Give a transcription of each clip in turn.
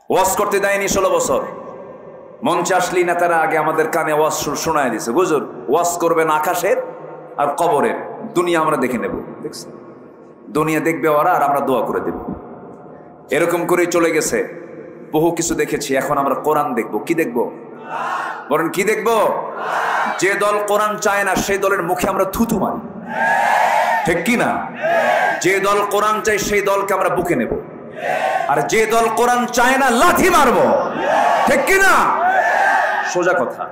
ওয়াজ করতে দেয়নি 16 বছর। মঞ্চে আসলেই না তারা আগে আমাদের কানে ওয়াজ শোনায় দিছে, হুজুর ওয়াজ করবেন আকাশের আর কবরের, দুনিয়া আমরা দেখে নেব। দেখছেন, দুনিয়া দেখবে ওরা আর আমরা দোয়া করে দেব। এরকম করেই চলে গেছে। বহু কিছু দেখেছি, এখন আমরা কোরআন দেখব। কি দেখব বলেন? কি দেখব? যে দল কোরআন চায় না সেই দলের মুখে আমরা থুতু মারি, ঠিক কি না? যে দল কোরআন চায় সেই দলকে আমরা বুকে নেব, আর যে দল কোরআন চায় না লাথি মারবো, ঠিক কি না? সোজা কথা।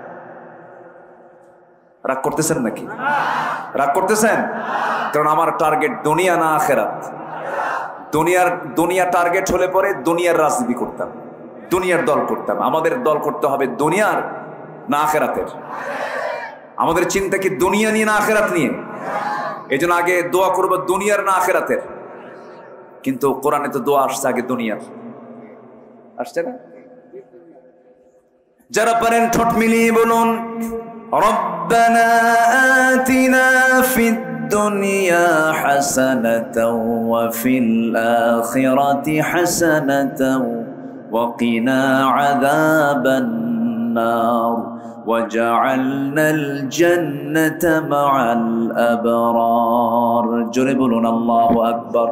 রাগ করতেছেন নাকি? রাগ করতেছেন? কারণ আমার টার্গেট দুনিয়া না আখেরাত। দুনিয়া টার্গেট হলে পরে দুনিয়ার রাজনীতি করতাম, দুনিয়ার দল করতাম। আমাদের দল করতে হবে দুনিয়ার না আখেরাতের। আমাদের চিন্তা কি দুনিয়া নিয়ে না আখেরাত নিয়ে? এই জন্য আগে দোয়া করবো দুনিয়ার না আখেরাতের। কিন্তু কোরআনে তো দোয়া আসছে আগে দুনিয়ার, আসছে না? যারা পারেন ঠোঁট মিলিয়ে বলুন, রব্বানা আতিনা ফিদ দুনিয়া হাসানাতাও ওয়া ফিল আখিরাতি হাসানাতাও ওয়া কিনা আযাবান নার ওয়াজআলনাল জান্নাতা মা'আল আবরার। জোরে বলুন আল্লাহু আকবার।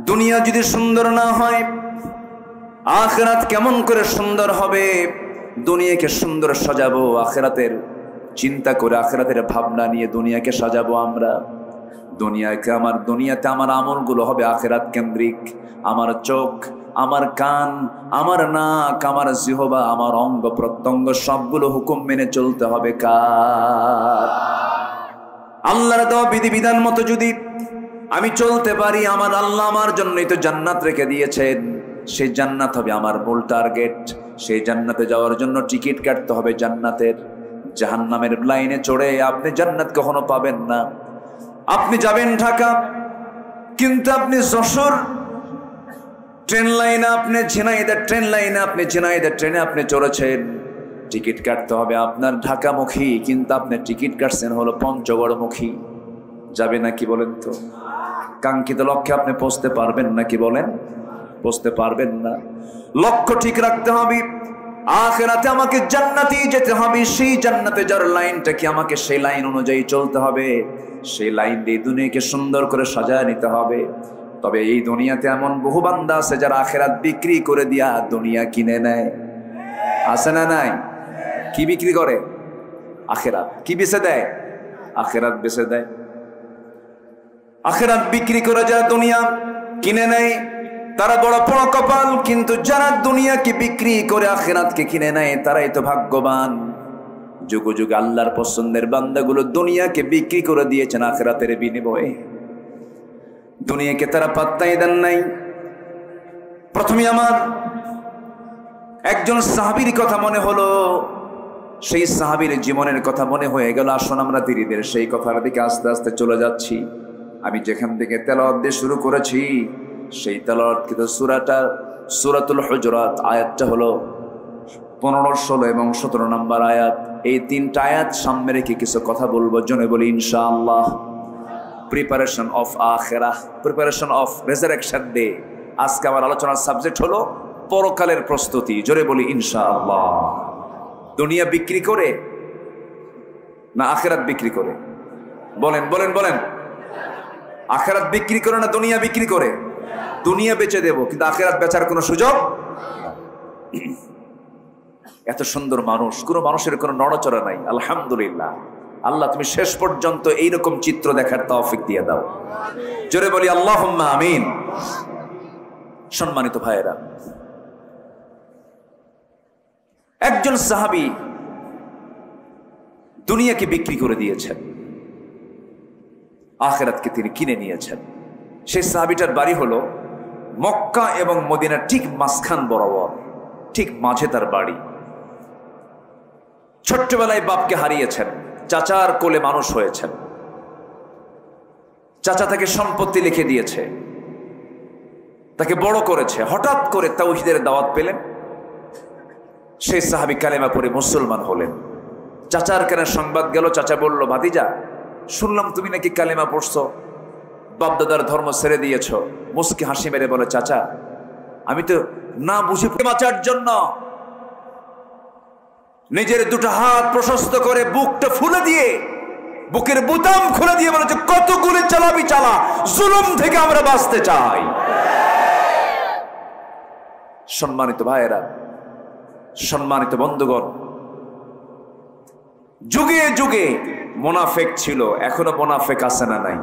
দুনিয়া যদি সুন্দর না হয়, আখিরাত কেমন করে সুন্দর হবে? দুনিয়াকে সুন্দর সাজাবো আখিরাতের চিন্তা করে, আখিরাতের ভাবনা নিয়ে দুনিয়াকে সাজাবো আমরা। দুনিয়াতে আমার আমলগুলো হবে আখিরাত কেন্দ্রিক। আমার চোখ, আমার কান, আমার নাক, আমার জিহবা, আমার অঙ্গ প্রত্যঙ্গ সবগুলো হুকুম মেনে চলতে হবে কার? আল্লাহর দেওয়া বিধিবিধান মতো যদি আমি চলতে পারি, আমার আল্লাহ আমার জন্যই তো জান্নাত রেখে দিয়েছেন। সেই জান্নাত হবে আমার মূল টার্গেট। সেই জান্নাতে যাওয়ার জন্য টিকিট কাটতে হবে জান্নাতের। জাহান্নামের লাইনে চড়ে আপনি জান্নাত কখনো পাবেন না। আপনি যাবেন ঢাকা, কিন্তু আপনি যশোর ট্রেন লাইনে, আপনি ঝিনাইদহ ট্রেন লাইনে, আপনি ঝিনাইদহ ট্রেনে আপনি চড়েছেন, টিকিট কাটতে হবে আপনার ঢাকামুখী, কিন্তু আপনি টিকিট কাটছেন হলো পঞ্চগড়মুখী। যাবে নাকি বলেন তো? কাঙ্ক্ষিত লক্ষ্যে আপনি পৌঁছতে পারবেন নাকি বলেন? পৌঁছতে পারবেন না। লক্ষ্য ঠিক রাখতে হবে। আখিরাতে আমাকে জান্নাতে যেতে হবে। সেই জান্নাতে যার লাইনটা কি, আমাকে সেই লাইন অনুযায়ী চলতে হবে। সেই লাইন দিয়ে দুনিয়াকে সুন্দর করে সাজায় নিতে হবে। তবে এই দুনিয়াতে এমন বহু বান্দা আছে যারা আখিরাত বিক্রি করে দিয়া দুনিয়া কিনে নেয়। আছে না নাই? কি বিক্রি করে? আখিরাত। কি বেচে দেয়? আখিরাত বেচে দেয়। আখিরাত বিক্রি করে যারা দুনিয়া কিনে নেয় তারা বড় বড় কপাল। কিন্তু যারা দুনিয়াকে বিক্রি করে আখিরাতকে কিনে নেয় তারাই তো ভাগ্যবান। যুগ যুগ আল্লাহর পছন্দের বান্দাগুলো দুনিয়াকে বিক্রি করে দিয়েছেন আখিরাতের বিনিময়ে। দুনিয়াকে তারা পাত্তাই দেন নাই। প্রথমে আমার একজন সাহাবীর কথা মনে হলো, সেই সাহাবীর জীবনের কথা মনে হয়ে গেল। আসুন আমরা ধীরে ধীরে সেই কথার দিকে আস্তে আস্তে চলে যাচ্ছি। আমি যেখান থেকে তেলাওয়াত দিয়ে শুরু করেছি সেই তেলাওয়াতকৃত সূরাটা সূরাতুল হুজুরাত, আয়াতটা হলো 15, 16 এবং 17 নম্বর আয়াত। এই তিনটা আয়াত সামনে রেখে কিছু কথা বলবো। জনে বলি ইনশাআল্লাহ। প্রিপারেশন অফ আখিরাহ, প্রিপারেশন অফ রেজারেকশন ডে। আজকে আমার আলোচনার সাবজেক্ট হলো পরকালের প্রস্তুতি। জোরে বলি ইনশাআল্লাহ। দুনিয়া বিক্রি করে না আখিরাত বিক্রি করে? বলেন বলেন বলেন। আখিরাত বিক্রি করে না দুনিয়া বিক্রি করে? দুনিয়া বেচে দেব, কিন্তু আখিরাত বেচার কোনো সুযোগ। এত সুন্দর মানুষ, কোনো মানুষের কোনো নড়াচড়া নাই। আলহামদুলিল্লাহ। আল্লাহ তুমি শেষ পর্যন্ত এইরকম চিত্র দেখার তৌফিক দিয়ে দাও। জোরে বলি আল্লাহুম্মা আমিন। সম্মানিত ভাইয়েরা, একজন সাহাবী দুনিয়াকে বিক্রি করে দিয়েছেন, আখিরাতকে তিনি কিনে নিয়েছেন। সেই সাহাবীটার বাড়ি হলো মক্কা এবং মদিনার ঠিক মাঝখান বরাবর, ঠিক মাঝে তার বাড়ি। ছোট্টবেলায় বাপকে হারিয়েছেন, চাচার কোলে মানুষ হয়েছেন। চাচা তাকে সম্পত্তি লিখে দিয়েছে, তাকে বড় করেছে। হঠাৎ করে তাওহীদের দাওয়াত পেলেন, সেই সাহাবী কালেমা পড়ে মুসলমান হলেন। চাচার কানে সংবাদ গেল। চাচা বলল, ভাতিজা শুনলাম তুমি নাকি কালেমা পড়ছো, বাপদাদার ধর্ম ছেড়ে দিয়েছ। মুস্কি হাসি মেরে বলে, চাচা আমি তো না বুঝে বাঁচার জন্য নিজের দুটো হাত প্রশস্ত করে বুকটা ফুলে দিয়ে, বুকের বুতাম খুলে দিয়ে বলেছে, কত গুলি চালাবি চালা, জুলুম থেকে আমরা বাঁচতে চাই। সম্মানিত ভাইয়েরা, সম্মানিত বন্ধুগণ, যুগে যুগে মুনাফিক ছিল, এখনো মুনাফিক আছে না নাই?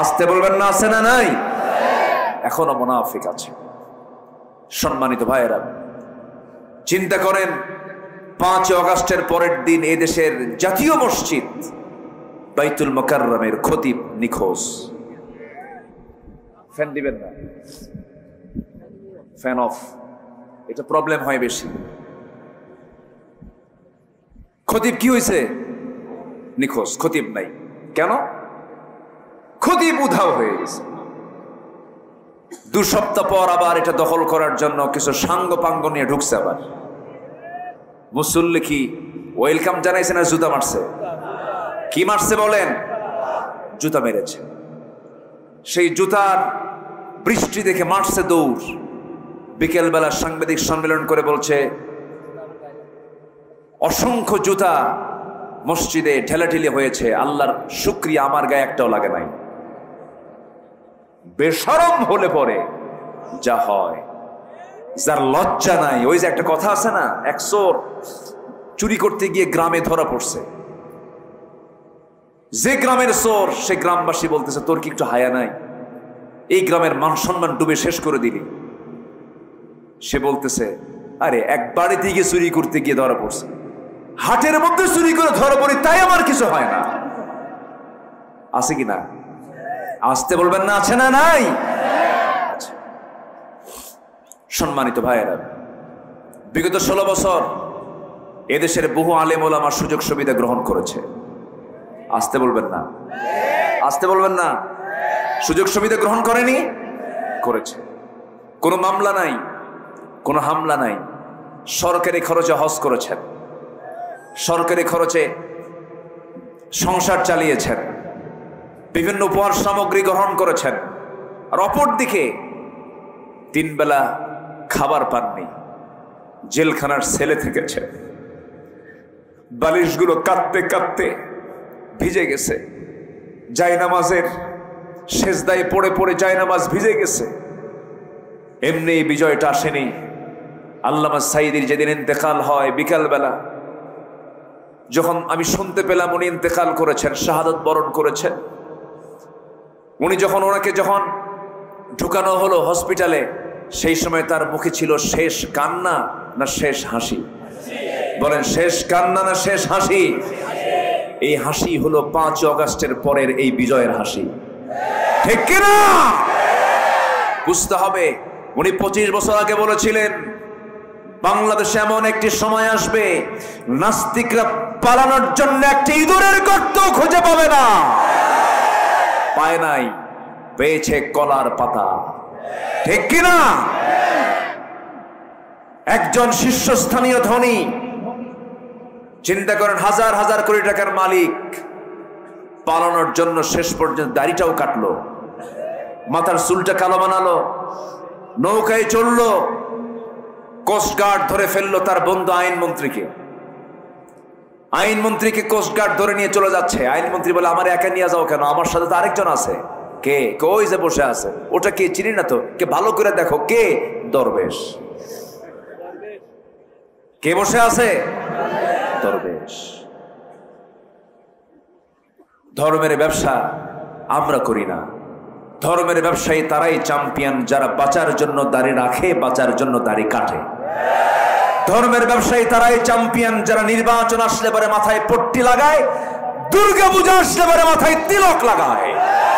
আসতে বলবেন না, আছে না নাই? এখনো মুনাফিক আছে। সম্মানিত ভাইয়েরা, চিন্তা করেন 5 আগস্টের পরের দিন এদেশের জাতীয় মসজিদ বাইতুল মুকাররমের খতিব নিখোঁজ। ফ্যান দিবেন না, ফ্যান অফ, এটা প্রবলেম হয় বেশি। খতিব কি হয়েছে? নিখোঁজ, খতিব নাই। কেন? খতিব উধাও হয়ে গেছে। 2 সপ্তাহ পর আবার এটা দখল করার জন্য কিছু সাঙ্গ পাঙ্গ নিয়ে ঢুকছে। আবার মুসল্লি কি ওয়েলকাম জানাইছে না জুতা মারছে? কি মারছে বলেন? জুতা মেরেছে। সেই জুতার বৃষ্টি দেখে মারছে দৌড়। বিকেলবেলা সাংবাদিক সম্মেলন করে বলছে, অসংখ্য জুতা মসজিদে ঠেলাঠেলি হয়েছে, আল্লাহর শুকরিয়া আমার গায়ে একটাও লাগে নাই। বেশরম হলে পরে যা হয়, যার লজ্জা নাই। ওই যে একটা কথা আছে না, এক চোর চুরি করতে গিয়ে গ্রামে ধরা পড়ছে। যে গ্রামের চোর, সে গ্রামবাসী বলতেছে, তোর কি একটু হায়া নাই? এই গ্রামের মান সম্মান ডুবে শেষ করে দিলি। সে বলতেছে, আরে এক বাড়িতে গিয়ে চুরি করতে গিয়ে ধরা পড়ছে, হাটের মধ্যে চুরি করে ধরা পড়ি, তাই আমার কিছু হয় না। আছে কি না? আসতে বলবেন না, আছে না নাই? সম্মানিত ভাইয়েরা, বিগত 16 বছর এদেশের বহু আলেম ওলামা সুযোগ সুবিধা গ্রহণ করেছে। আসতে বলবেন না, আসতে বলবেন না। সুযোগ সুবিধা গ্রহণ করেনি? করেছে। কোনো মামলা নাই, কোনো হামলা নাই। সরকারি খরচে হজ করেছেন, সরকারি খরচে সংসার চালিয়েছেন, বিভিন্ন উপহার সামগ্রী গ্রহণ করেছেন। আর অপর দিকে 3 বেলা খাবার পাননি, জেলখানার সেলে থেকেছে। বালিশগুলো কাঁদতে কাঁদতে ভিজে গেছে, জায়নামাজের সেজদায় পড়ে পড়ে জায়নামাজ ভিজে গেছে। এমনি বিজয়টা আসেনি। আল্লামা সাইদির যেদিন ইন্তেকাল হয় বিকালবেলা, যখন আমি শুনতে পেলাম উনি ইন্তেকাল করেছেন, শাহাদাত বরণ করেছেন, উনি যখন ওনাকে যখন ঢুকানো হলো হসপিটালে, সেই সময় তার মুখে ছিল শেষ কান্না না শেষ হাসি? বলেন, শেষ কান্না না শেষ হাসি? এই হাসি হলো 5 আগস্টের পরের এই বিজয়ের হাসি, ঠিক কিনা? বুঝতে হবে, উনি 25 বছর আগে বলেছিলেন, বাংলাদেশে এমন একটি সময় আসবে নাস্তিকরা পালানোর জন্য একটি ইঁদুরের গর্ত খুঁজে পাবে না। পায় নাই, পেয়েছে কলার পাতা, ঠিক কিনা? একজন শীর্ষস্থানীয় ধনী, চিন্তা করেন, হাজার হাজার কোটি টাকার মালিক, পালানোর জন্য শেষ পর্যন্ত দাড়িটাও কাটলো, মাথার চুলটা কালো বানালো, নৌকায় চললো, কোস্টগার্ড ধরে ফেললো তার বন্ধু আইনমন্ত্রীকে। আইনমন্ত্রীকে কোস্টগার্ড ধরে নিয়ে চলে যাচ্ছে। আইনমন্ত্রী বলে, আমার একা নিয়ে যাও কেন? আমার সাথে তো আরেকজন আছে। কে? ওই যে বসে আছে। ওটা কে? চিনি না তো। কে? ভালো করে দেখো। কে? দরবেশ। কে বসে আছে? দরবেশ। ধর্মের ব্যবসা আমরা করি না। ধর্মের ব্যবসায়ী তারাই চ্যাম্পিয়ন যারা বাঁচার জন্য দাড়ি রাখে, বাঁচার জন্য দাড়ি কাটে। ধর্মের ব্যবসায়ী তারাই চ্যাম্পিয়ন যারা নির্বাচন আসলে পরে মাথায় পট্টি লাগায়, দুর্গা পূজা আসলে পরে মাথায় তিলক লাগায়,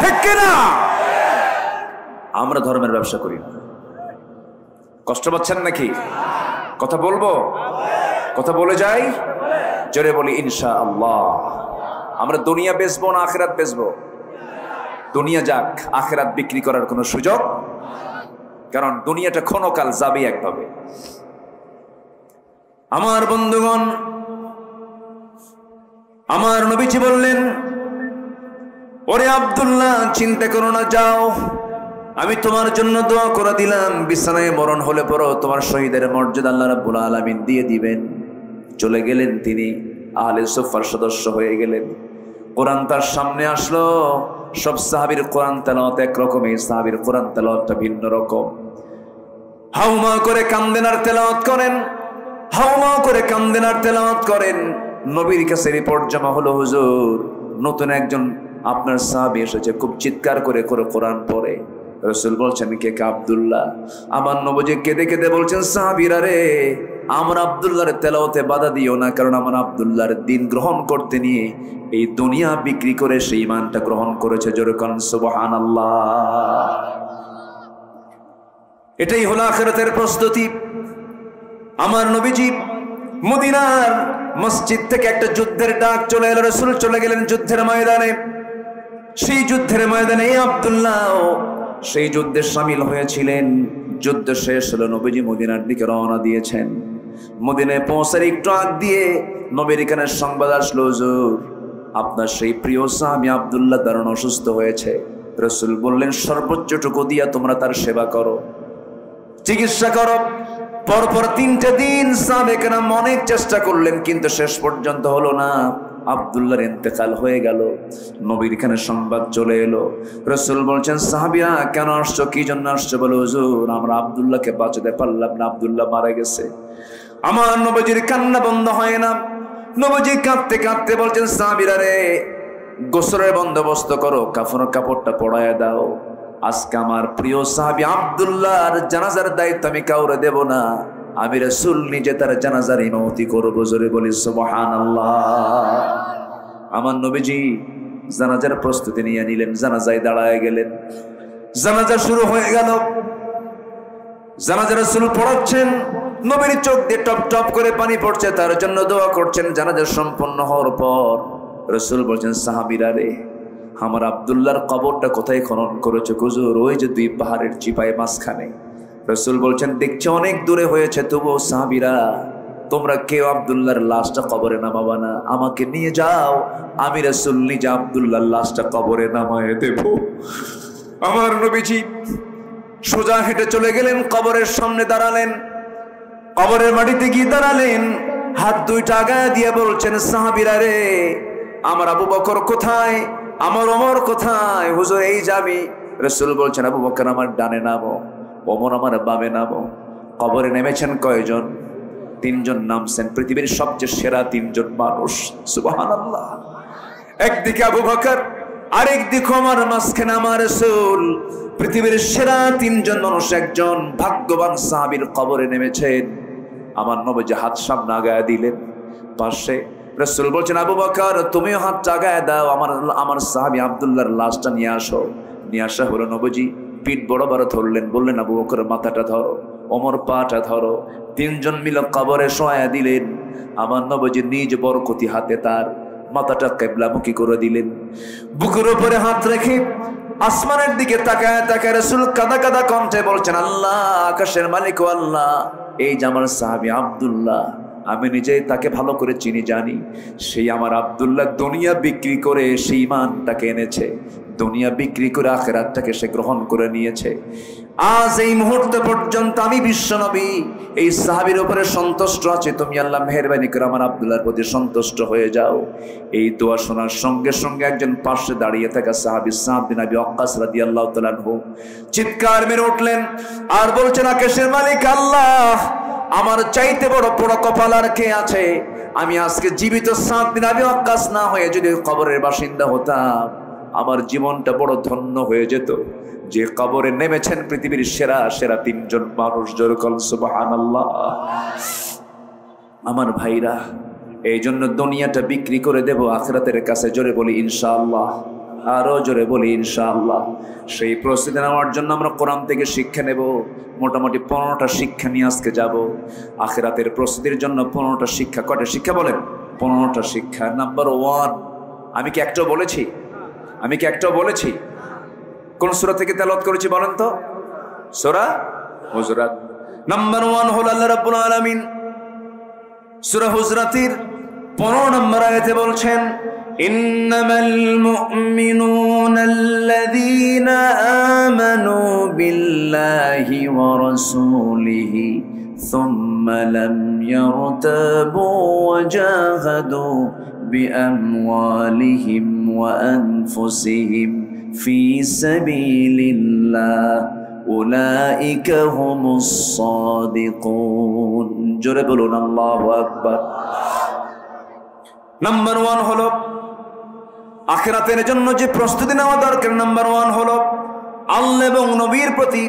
ঠিক কিনা? আমরা ধর্মের ব্যবসা করি না। কষ্ট পাচ্ছেন নাকি? কথা বলবো? কথা বলে যাই, জোরে বলি ইনশাআল্লাহ। আমরা দুনিয়া বেচবো না আখিরাত বেচবো? দুনিয়া যাক, আখিরাত বিক্রি করার কোনো সুযোগ, কারণ দুনিয়াটা ক্ষণকাল যাবে একভাবে। আমার বন্ধুগণ, আমার নবীজি বললেন, ওরে আব্দুল্লাহ, চিন্তা করো না, যাও আমি তোমার জন্য দোয়া করে দিলাম, বিছানায় মরণ হলে পরও তোমার শহীদের মর্যাদা আল্লাহ রাব্বুল আলামিন দিয়ে দিবেন। চলে গেলেন তিনি, আহলে সুফার সদস্য হয়ে গেলেন। কোরআন তার সামনে আসলো। সব সাহাবীর কোরআন তেলাওয়াত একরকম, এই সাহাবীর কোরআন তেলাওয়াতটা ভিন্ন রকম। হাউমা করে কান্দেন আর তেলাওয়াত করেন, হাউমা করে কান্দেন আর তেলাওয়াত করেন। নবীর কাছে রিপোর্ট জমা হলো, হুজুর নতুন একজন আপনার সাহাবী এসেছে, খুব চিৎকার করে করে কোরআন পড়ে। রাসূল বলছেন, কে? আব্দুল্লাহ। আমার নবীজি কেঁদে কেঁদে বলছেন, সাহাবীরা রে, আমার আব্দুল্লাহর তেলাওয়াতে বাধা দিও না, কারণ আমার আব্দুল্লাহর দ্বীন গ্রহণ করতে নিয়ে এই দুনিয়া বিক্রি করে সেই ঈমানটা গ্রহণ করেছে। জোরে কোন সুবহানাল্লাহ। এটাই হলো আখিরাতের প্রস্তুতি। আমার নবীজি মদিনার মসজিদ থেকে একটা যুদ্ধের ডাক চলে এলো, রাসূল চলে গেলেন যুদ্ধের ময়দানে। সেই যুদ্ধের ময়দানে আব্দুল্লাহ সেই যুদ্ধে শামিল হয়েছিলেন। যুদ্ধ শেষ হলো, নবীজি মদিনার দিকে রওনা দিয়েছেন। মদিনায় পৌঁছার একটু আগ দিয়ে নবীর কানে সংবাদ আসলো, হুজুর আপনার সেই প্রিয় সাহাবী আব্দুল্লাহ দারুণ অসুস্থ হয়েছে। রাসূল বললেন, সর্বোচ্চটুকু দিয়া তোমরা তার সেবা করো, চিকিৎসা করো। পরপর 3টে দিন সাহাবায়ে কেরাম অনেক চেষ্টা করলেন, কিন্তু শেষ পর্যন্ত হলো না। আব্দুল্লাহর ইন্তেকাল হয়ে গেল। নবীর কানে সংবাদ চলে এলো। রাসূল বলছেন, সাহাবীরা কেন আসছো, কি জন্য আসছো? বলো, হুজুর আমরা আব্দুল্লাহকে বাঁচাতে পারলাম না, আব্দুল্লাহ মারা গেছে। আমার নবীজির কান্না বন্ধ হয় না। নবীজি কাঁদতে কাঁদতে বলছেন, সাহাবীরা রে, গোসলের বন্দোবস্ত করো, কাফনের কাপড়টা পরায়া দাও। আজকে আমার প্রিয় সাহাবী আব্দুল্লাহর জানাজার দায়িত্ব আমি কাউরে দেব না, আমি রাসূল নিজে তার জানাজার ইমামতি করব। জোরে বলি সুবহানাল্লাহ। আমার নবীজি জানাজার প্রস্তুতি নিয়ে নিলেন, জানাজায় দাঁড়ায় গেলেন। জানাজা শুরু হয়ে গেল। জানাজা রাসূল পড়াচ্ছেন, নবীর চোখ দিয়ে টপ টপ করে পানি পড়ছে, তার জন্য দোয়া করছেন। জানাজা সম্পন্ন হওয়ার পর রাসূল বলছেন, সাহাবীরা রে, আমার আব্দুল্লাহর কবরটা কোথায় খনন করেছে? হুজুর ওই যে 2 পাহাড়ের চিপায় মাঝখানে। রাসূল বলছেন, দেখছি অনেক দূরে হয়েছে, তবুও সাহাবীরা তোমরা কেউ আব্দুল্লাহর লাশটা কবরে নামাবা না, আমাকে নিয়ে যাও, আমি রাসূল নিজে আব্দুল্লাহর লাশটা কবরে নামায়ে দেব। আমার নবীজি সোজা হেঁটে চলে গেলেন, কবরের সামনে দাঁড়ালেন। কবরের মাটিতে গিয়ে দাঁড়ালেন, হাত 2টা আগায় দিয়ে বলছেন, সাহাবীরা রে, আমার আবু বকর কোথায়, আমার ওমর কোথায়? হুজুর এই যাবি। রাসূল বলছেন, আবু বকর আমার ডানে নামো, ওমর আমার বামে নামো। কবরে নেমেছেন কয়জন? 3 জন নামছেন, পৃথিবীর সবচেয়ে সেরা 3 জন মানুষ। সুবহানাল্লাহ। একদিকে আবু বকর, আরেক দিকে ওমর, মাঝখানে আমার রাসূল। পৃথিবীর সেরা 3 জন মানুষ, একজন ভাগ্যবান সাহাবীর কবরে নেমেছেন। আমার নবীজি হাত সামনে আগায় দিলেন। পাশে রাসূল বলছেন, আবু বকর তুমিও হাত আগায় দাও, আমার সাহাবী আব্দুল্লাহর লাশটা নিয়ে আসো। নিয়ে আসা হলো। নবীজি পিঠ বরাবর ধরলেন, বললেন, আবু বকর মাথাটা ধরো, ওমর পাটা ধরো। 3 জন মিলে কবরে শোয়া দিলেন। আমার নবীজি নিজ বরকতি হাতে তার মাথাটা কিবলামুখী করে দিলেন। বুকের উপরে হাত রেখে আসমানের দিকে তাকায় তাকায় রাসূল কাঁদা কাঁদা কণ্ঠে বলছেন, আল্লাহ, আকাশের মালিক ও আল্লাহ, এই যে আমার সাহাবী আব্দুল্লাহ, আমি নিজেই তাকে ভালো করে চিনি, জানি। সেই আমার আব্দুল্লাহ দুনিয়া বিক্রি করে সেই ঈমানটাকে এনেছে, দুনিয়া বিক্রি করে আখিরাতটাকে সে গ্রহণ করে নিয়েছে। আজ এই মুহূর্ত পর্যন্ত আমি বিশ্বনবী এই সাহাবীর উপরে সন্তুষ্ট আছি, তুমি আল্লাহ মেহেরবানি করে আমার আব্দুল্লাহর প্রতি সন্তুষ্ট হয়ে যাও। এই দোয়া শোনার সঙ্গে সঙ্গে একজন পাশে দাঁড়িয়ে থাকা সাহাবী সাদ বিন আবি ওয়াক্কাস রাদিয়াল্লাহু তাআলা আনহু চিৎকার মেরে উঠলেন আর বলছেন, আকাশের মালিক আল্লাহ, আমার চাইতে বড় বড় কপাল আর কে আছে? আমি আজকে জীবিত সাদ বিন আবি ওয়াক্কাস না হয়ে যদি কবরের বাসিন্দা হতাম, আমার জীবনটা বড় ধন্য হয়ে যেত। যে কবরে নেমেছেন পৃথিবীর সেরা সেরা 3 জন মানুষ। জোরে বল সুবহানাল্লাহ। আমার ভাইরা, এই জন্য দুনিয়াটা বিক্রি করে দেব আখিরাতের কাছে। জোরে বলি ইনশাআল্লাহ, আরো জোরে বলি ইনশাআল্লাহ। সেই প্রস্তুতি নেওয়ার জন্য আমরা কোরআন থেকে শিক্ষা নেব। মোটামুটি 15টা শিক্ষা নিয়ে আজকে যাব আখিরাতের প্রস্তুতির জন্য। 15টা শিক্ষা। কয়টা শিক্ষা বলেন? 15টা শিক্ষা। নাম্বার 1, আমি কি একটাও বলেছি? কোন সূরা থেকে তেলাওয়াত করেছি বলেন তো? সূরা হুজরাত। নাম্বার 1 হলো আল্লাহ রাব্বুল আলামিন সূরা হুজরাতের 15 নম্বর আয়াতে বলছেন, ইন্নামাল মুমিনুনা আল্লাযীনা আমানু বিল্লাহি ওয়া রাসূলিহি সুম্মা লাম ইয়ারতাবু ওয়া জাহাদু বিআমওয়ালিহিম ওয়া আনফুসিহিম ফি সাবিলিল্লাহ উলাইকা হুমুস সাদিকুন। জোরে বলুন আল্লাহু আকবার। নাম্বার 1 হলো আখিরাতের জন্য যে প্রস্তুতি নেওয়া দরকার। নাম্বার 1 হলো আল্লাহ এবং নবীর প্রতি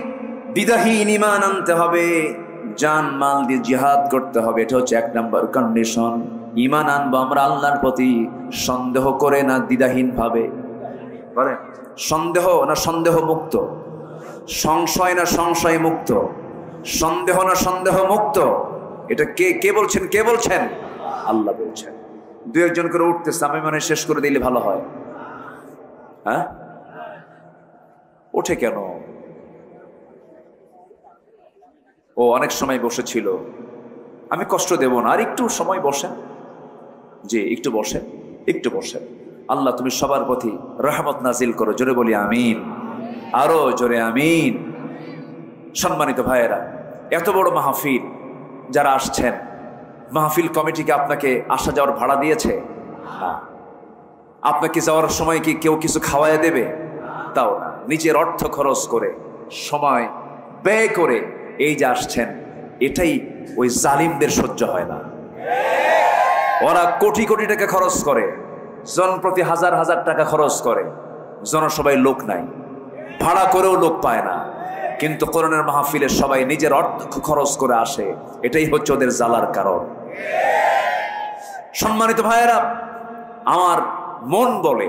দ্বিধাহীন ঈমান আনতে হবে, জান মাল দিয়ে জিহাদ করতে হবে। এটা হচ্ছে 1 নাম্বার কন্ডিশন। ঈমান আনবো আমরা আল্লাহর প্রতি সন্দেহ করে না দ্বিধাহীন ভাবে। বলেন সন্দেহ না সন্দেহ মুক্ত, সংশয় না সংশয় মুক্ত, সন্দেহ না সন্দেহ মুক্ত। এটা কে বলছেন? কে বলছেন? আল্লাহ বলছেন। 2-1 জন করে উঠতেছে, আমি মানে শেষ করে দিলে ভালো হয়। হ্যাঁ ওঠে কেন? ও অনেক সময় বসেছিল, আমি কষ্ট দেব না, আর একটু সময় বসেন। জি একটু বসেন, একটু বসেন। আল্লাহ তুমি সবার প্রতি রহমত নাজিল করো। জোরে বলি আমিন, আরো জোরে আমিন। সম্মানিত ভাইয়েরা, এত বড় মাহফিল যারা আসছেন, মাহফিল কমিটিকে আপনাকে আসা যাওয়ার ভাড়া দিয়েছে? না। আপনাকে যাওয়ার সময় কি কেউ কিছু খাওয়ায় দেবে? তাও না। নিজের অর্থ খরচ করে, সময় ব্যয় করে এই যে আসছেন, এটাই ওই জালিমদের সহ্য হয় না। ওরা কোটি কোটি টাকা খরচ করে, জন প্রতি হাজার হাজার টাকা খরচ করে, জনসভায় লোক নাই, ভাড়া করেও লোক পায় না। কিন্তু কোরআনের মাহফিলে সবাই নিজের অর্থ খরচ করে আসে, এটাই হচ্ছে ওদের জ্বালার কারণ। সম্মানিত ভাইয়েরা, আমার মন বলে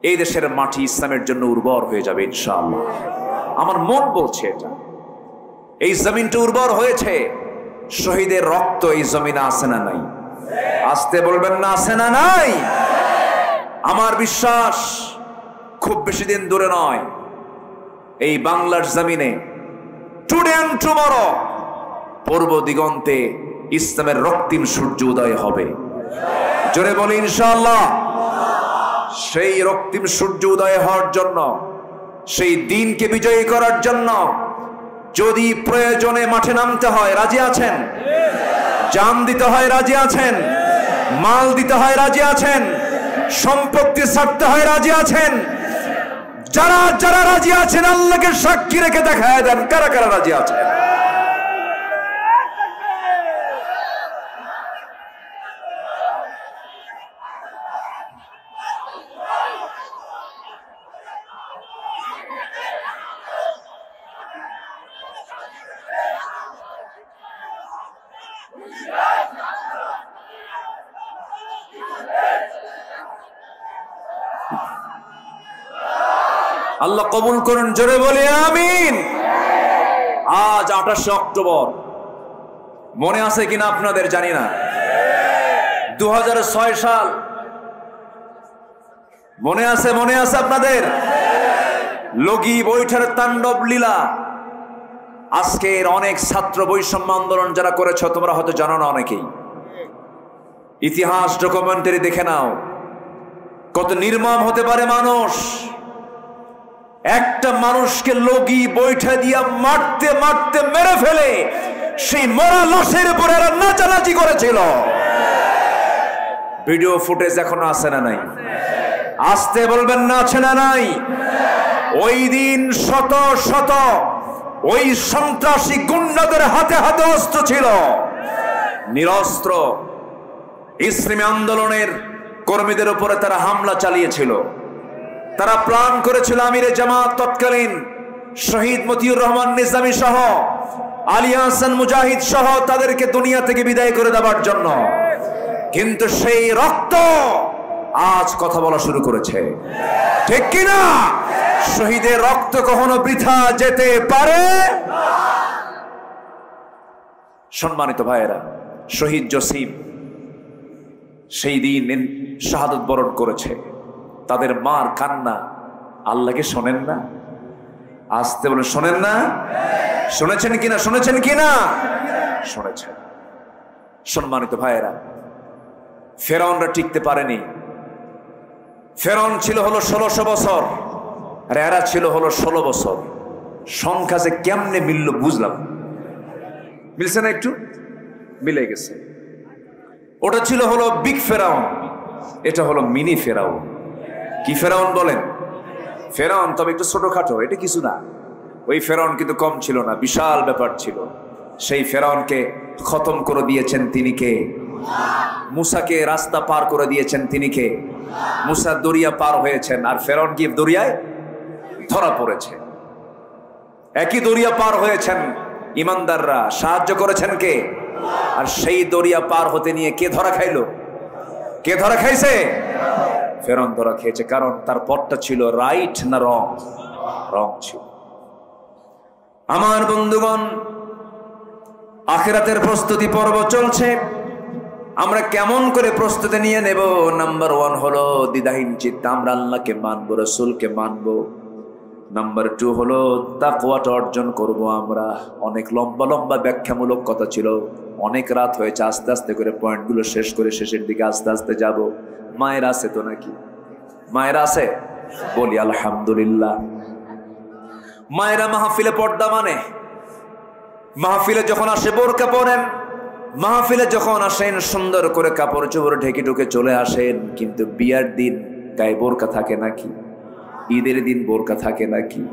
এই দেশের মাটি ইসলামের জন্য উর্বর হয়ে যাবে ইনশাআল্লাহ। আমার মন বলছে এটা। এই জমিনটা উর্বর হয়েছে, শহীদের রক্ত এই জমিনে আছে না নাই? আসতে বলবেন না আছে না নাই? আমার বিশ্বাস খুব বেশি দিন দূরে নয়, এই বাংলার জমিনে টুডে এন্ড টুমরো পূর্ব দিগন্তে ইসলামের রক্তিম সূর্য উদয় হবে। জোরে বলি ইনশাআল্লাহ। সেই রক্তিম সূর্য উদয় হওয়ার জন্য, সেই দিনকে বিজয়ী করার জন্য যদি প্রয়োজনে মাঠে নামতে হয়, রাজি আছেন? জান দিতে হয়, রাজি আছেন? মাল দিতে হয়, রাজি আছেন? সম্পত্তি ছাড়তে হয়, রাজি আছেন? যারা যারা রাজি আছেন আল্লাহকে সাক্ষী রেখে দেখায় দেন কারা কারা রাজি আছেন। আল্লাহ কবুল করুন। জোরে বলি আমিন। আজ 28 অক্টোবর, মনে আছে কিনা আপনাদের জানি না। 2006 সাল মনে আছে? মনে আছে আপনাদের? লগি বৈঠার তাণ্ডব লীলা। আজকের অনেক ছাত্র বৈষম্য আন্দোলন যারা করেছ, তোমরা হয়তো জানো না অনেকেই। ইতিহাস ডকুমেন্টারি দেখে নাও, কত নির্মম হতে পারে মানুষ। একটা মানুষকে লগি বৈঠা দিয়া মারতে মারতে মেরে ফেলে সেই মরা লাশের উপরে এরা নাচানাচি করেছিল। ভিডিও ফুটেজ এখনো আছে না নাই? আসতে বলবেন না আছে না নাই? ওই দিন শত শত ওই সন্ত্রাসী গুন্ডাদের হাতে হাতে অস্ত্র ছিল, নিরস্ত্র ইসলামী আন্দোলনের কর্মীদের উপরে তারা হামলা চালিয়েছিল। তারা প্ল্যান করেছিল আমিরে জামাত তৎকালীন শহীদ মতিউর রহমান নিজামী সহ, আলী হাসান মুজাহিদ সহ তাদেরকে দুনিয়া থেকে বিদায় করে দেওয়ার জন্য। কিন্তু সেই রক্ত আজ কথা বলা শুরু করেছে, ঠিক কিনা? শহীদের রক্ত কখনো বৃথা যেতে পারে। সম্মানিত ভাইয়েরা, শহীদ জসিম সেই দিন শাহাদত বরণ করেছে। তাদের মার কান্না আল্লাহকে শোনেন না? আসতে বলে শোনেন না? শুনেছেন কিনা? শুনেছেন কিনা? শুনেছেন। সম্মানিত ভাইয়েরা, ফেরাউনরা টিকতে পারেনি। ফেরাউন ছিল হলো 1600 বছর, আর এরা ছিল হলো 16 বছর। সংখ্যা যে কেমনে মিলল বুঝলাম, মিলছে না? একটু মিলে গেছে। ওটা ছিল হলো বিগ ফেরাউন, এটা হলো মিনি ফেরাউন। কি ফেরাউন বলেন? ফেরাউন, তবে একটু ছোটখাটো, এটা কিছু না। ওই ফেরাউন কিন্তু কম ছিল না, বিশাল ব্যাপার ছিল। সেই ফেরাউনকে খতম করে দিয়েছেন তিনি কে? মুসাকে রাস্তা পার করে দিয়েছেন তিনি কে? মুসা দরিয়া পার হয়েছেন, আর ফেরাউন কি দরিয়ায় ধরা পড়েছে। একই দরিয়া পার হয়েছেন ইমানদাররা, সাহায্য করেছেন কে? আর সেই দরিয়া পার হতে নিয়ে কে ধরা খাইলো? কে ধরা খাইছে? ফেরাউন ধরা খেয়েছে। কারণ তার পথটা ছিল রাইট না রং? রং ছিল। আমার বন্ধুগণ, আখিরাতের প্রস্তুতি পর্ব চলছে। আমরা কেমন করে প্রস্তুতি নিয়ে নেব? নাম্বার 1 হলো দ্বিধাহীন চিত্তে আমরা আল্লাহকে মানবো, রাসূলকে মানবো। নাম্বার 2 হলো তাকওয়াটা অর্জন করব আমরা। অনেক লম্বা লম্বা ব্যাখ্যামূলক কথা ছিল, অনেক রাত হয়েছে, আস্তে আস্তে করে পয়েন্টগুলো শেষ করে শেষের দিকে আস্তে আস্তে যাব। মায়ের আছে তো নাকি? মায়ের আছে? বলি আলহামদুলিল্লাহ। মায়েরা মাহফিলে পর্দা মানে, মাহফিলে যখন আসে বোরকা পরেন, মাহফিলে যখন আসেন সুন্দর করে কাপড় চোপড় ঢেকে ঢুকে চলে আসেন। কিন্তু বিয়ার দিন গায়ে বোরকা থাকে নাকি? ঈদের দিন বোরকা থাকে নাকি?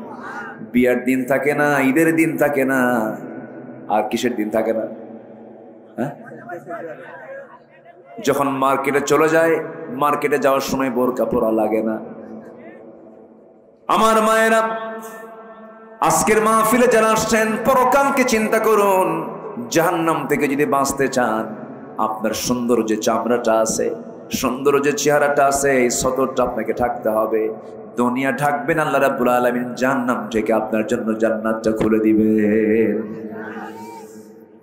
বিয়ার দিন থাকে না, ঈদের দিন থাকে না, আর কিসের দিন থাকে না? হ্যাঁ, যখন মার্কেটে চলে যায়, মার্কেটে যাওয়ার সময় বোরকা পরা লাগে না। আমার মায়েরা, আজকের মাহফিলে যারা আসছেন, পরকালকে চিন্তা করুন। জাহান্নাম থেকে যদি বাঁচতে চান, আপনার সুন্দর যে চামড়াটা আছে, সুন্দর যে চেহারাটা আছে, এই সতরটা আপনাকে ঢাকতে হবে। দুনিয়া ঢাকবেন, আল্লাহ রাব্বুল আলামিন জাহান্নাম থেকে আপনার জন্য জান্নাতটা খুলে দিবেন।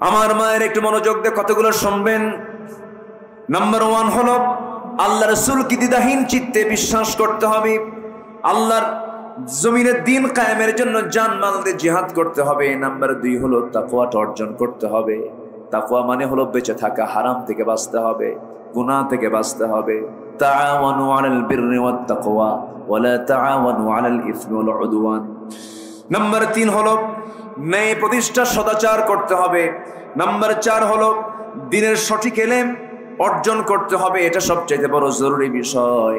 আমার মায়ের একটু মনোযোগ দিয়ে কতগুলো শুনবেন। নাম্বার 1 হলো আল্লাহ রাসূলকে দ্বিধাহীন চিত্তে বিশ্বাস করতে হবে। আল্লাহর জমিনের দিন কায়েমের জন্য জানমাল দিয়ে জিহাদ করতে হবে। নাম্বার 2 হলো তাকওয়াটা অর্জন করতে হবে। তাকওয়া মানে হলো বেঁচে থাকা, হারাম থেকে বাঁচতে হবে, গুনাহ থেকে বাঁচতে হবে। তাআওয়ানু আলাল বিররি ওয়াত তাকওয়া ওয়া লা তাআওয়ানু আলাল ইসমি ওয়াল উদওয়ান। নাম্বার 3 হলো ন্যায় প্রতিষ্ঠা, সদাচার করতে হবে। নাম্বার 4 হলো দ্বীনের সঠিক ইলম অর্জন করতে হবে। এটা সবচেয়ে বড় জরুরি বিষয়।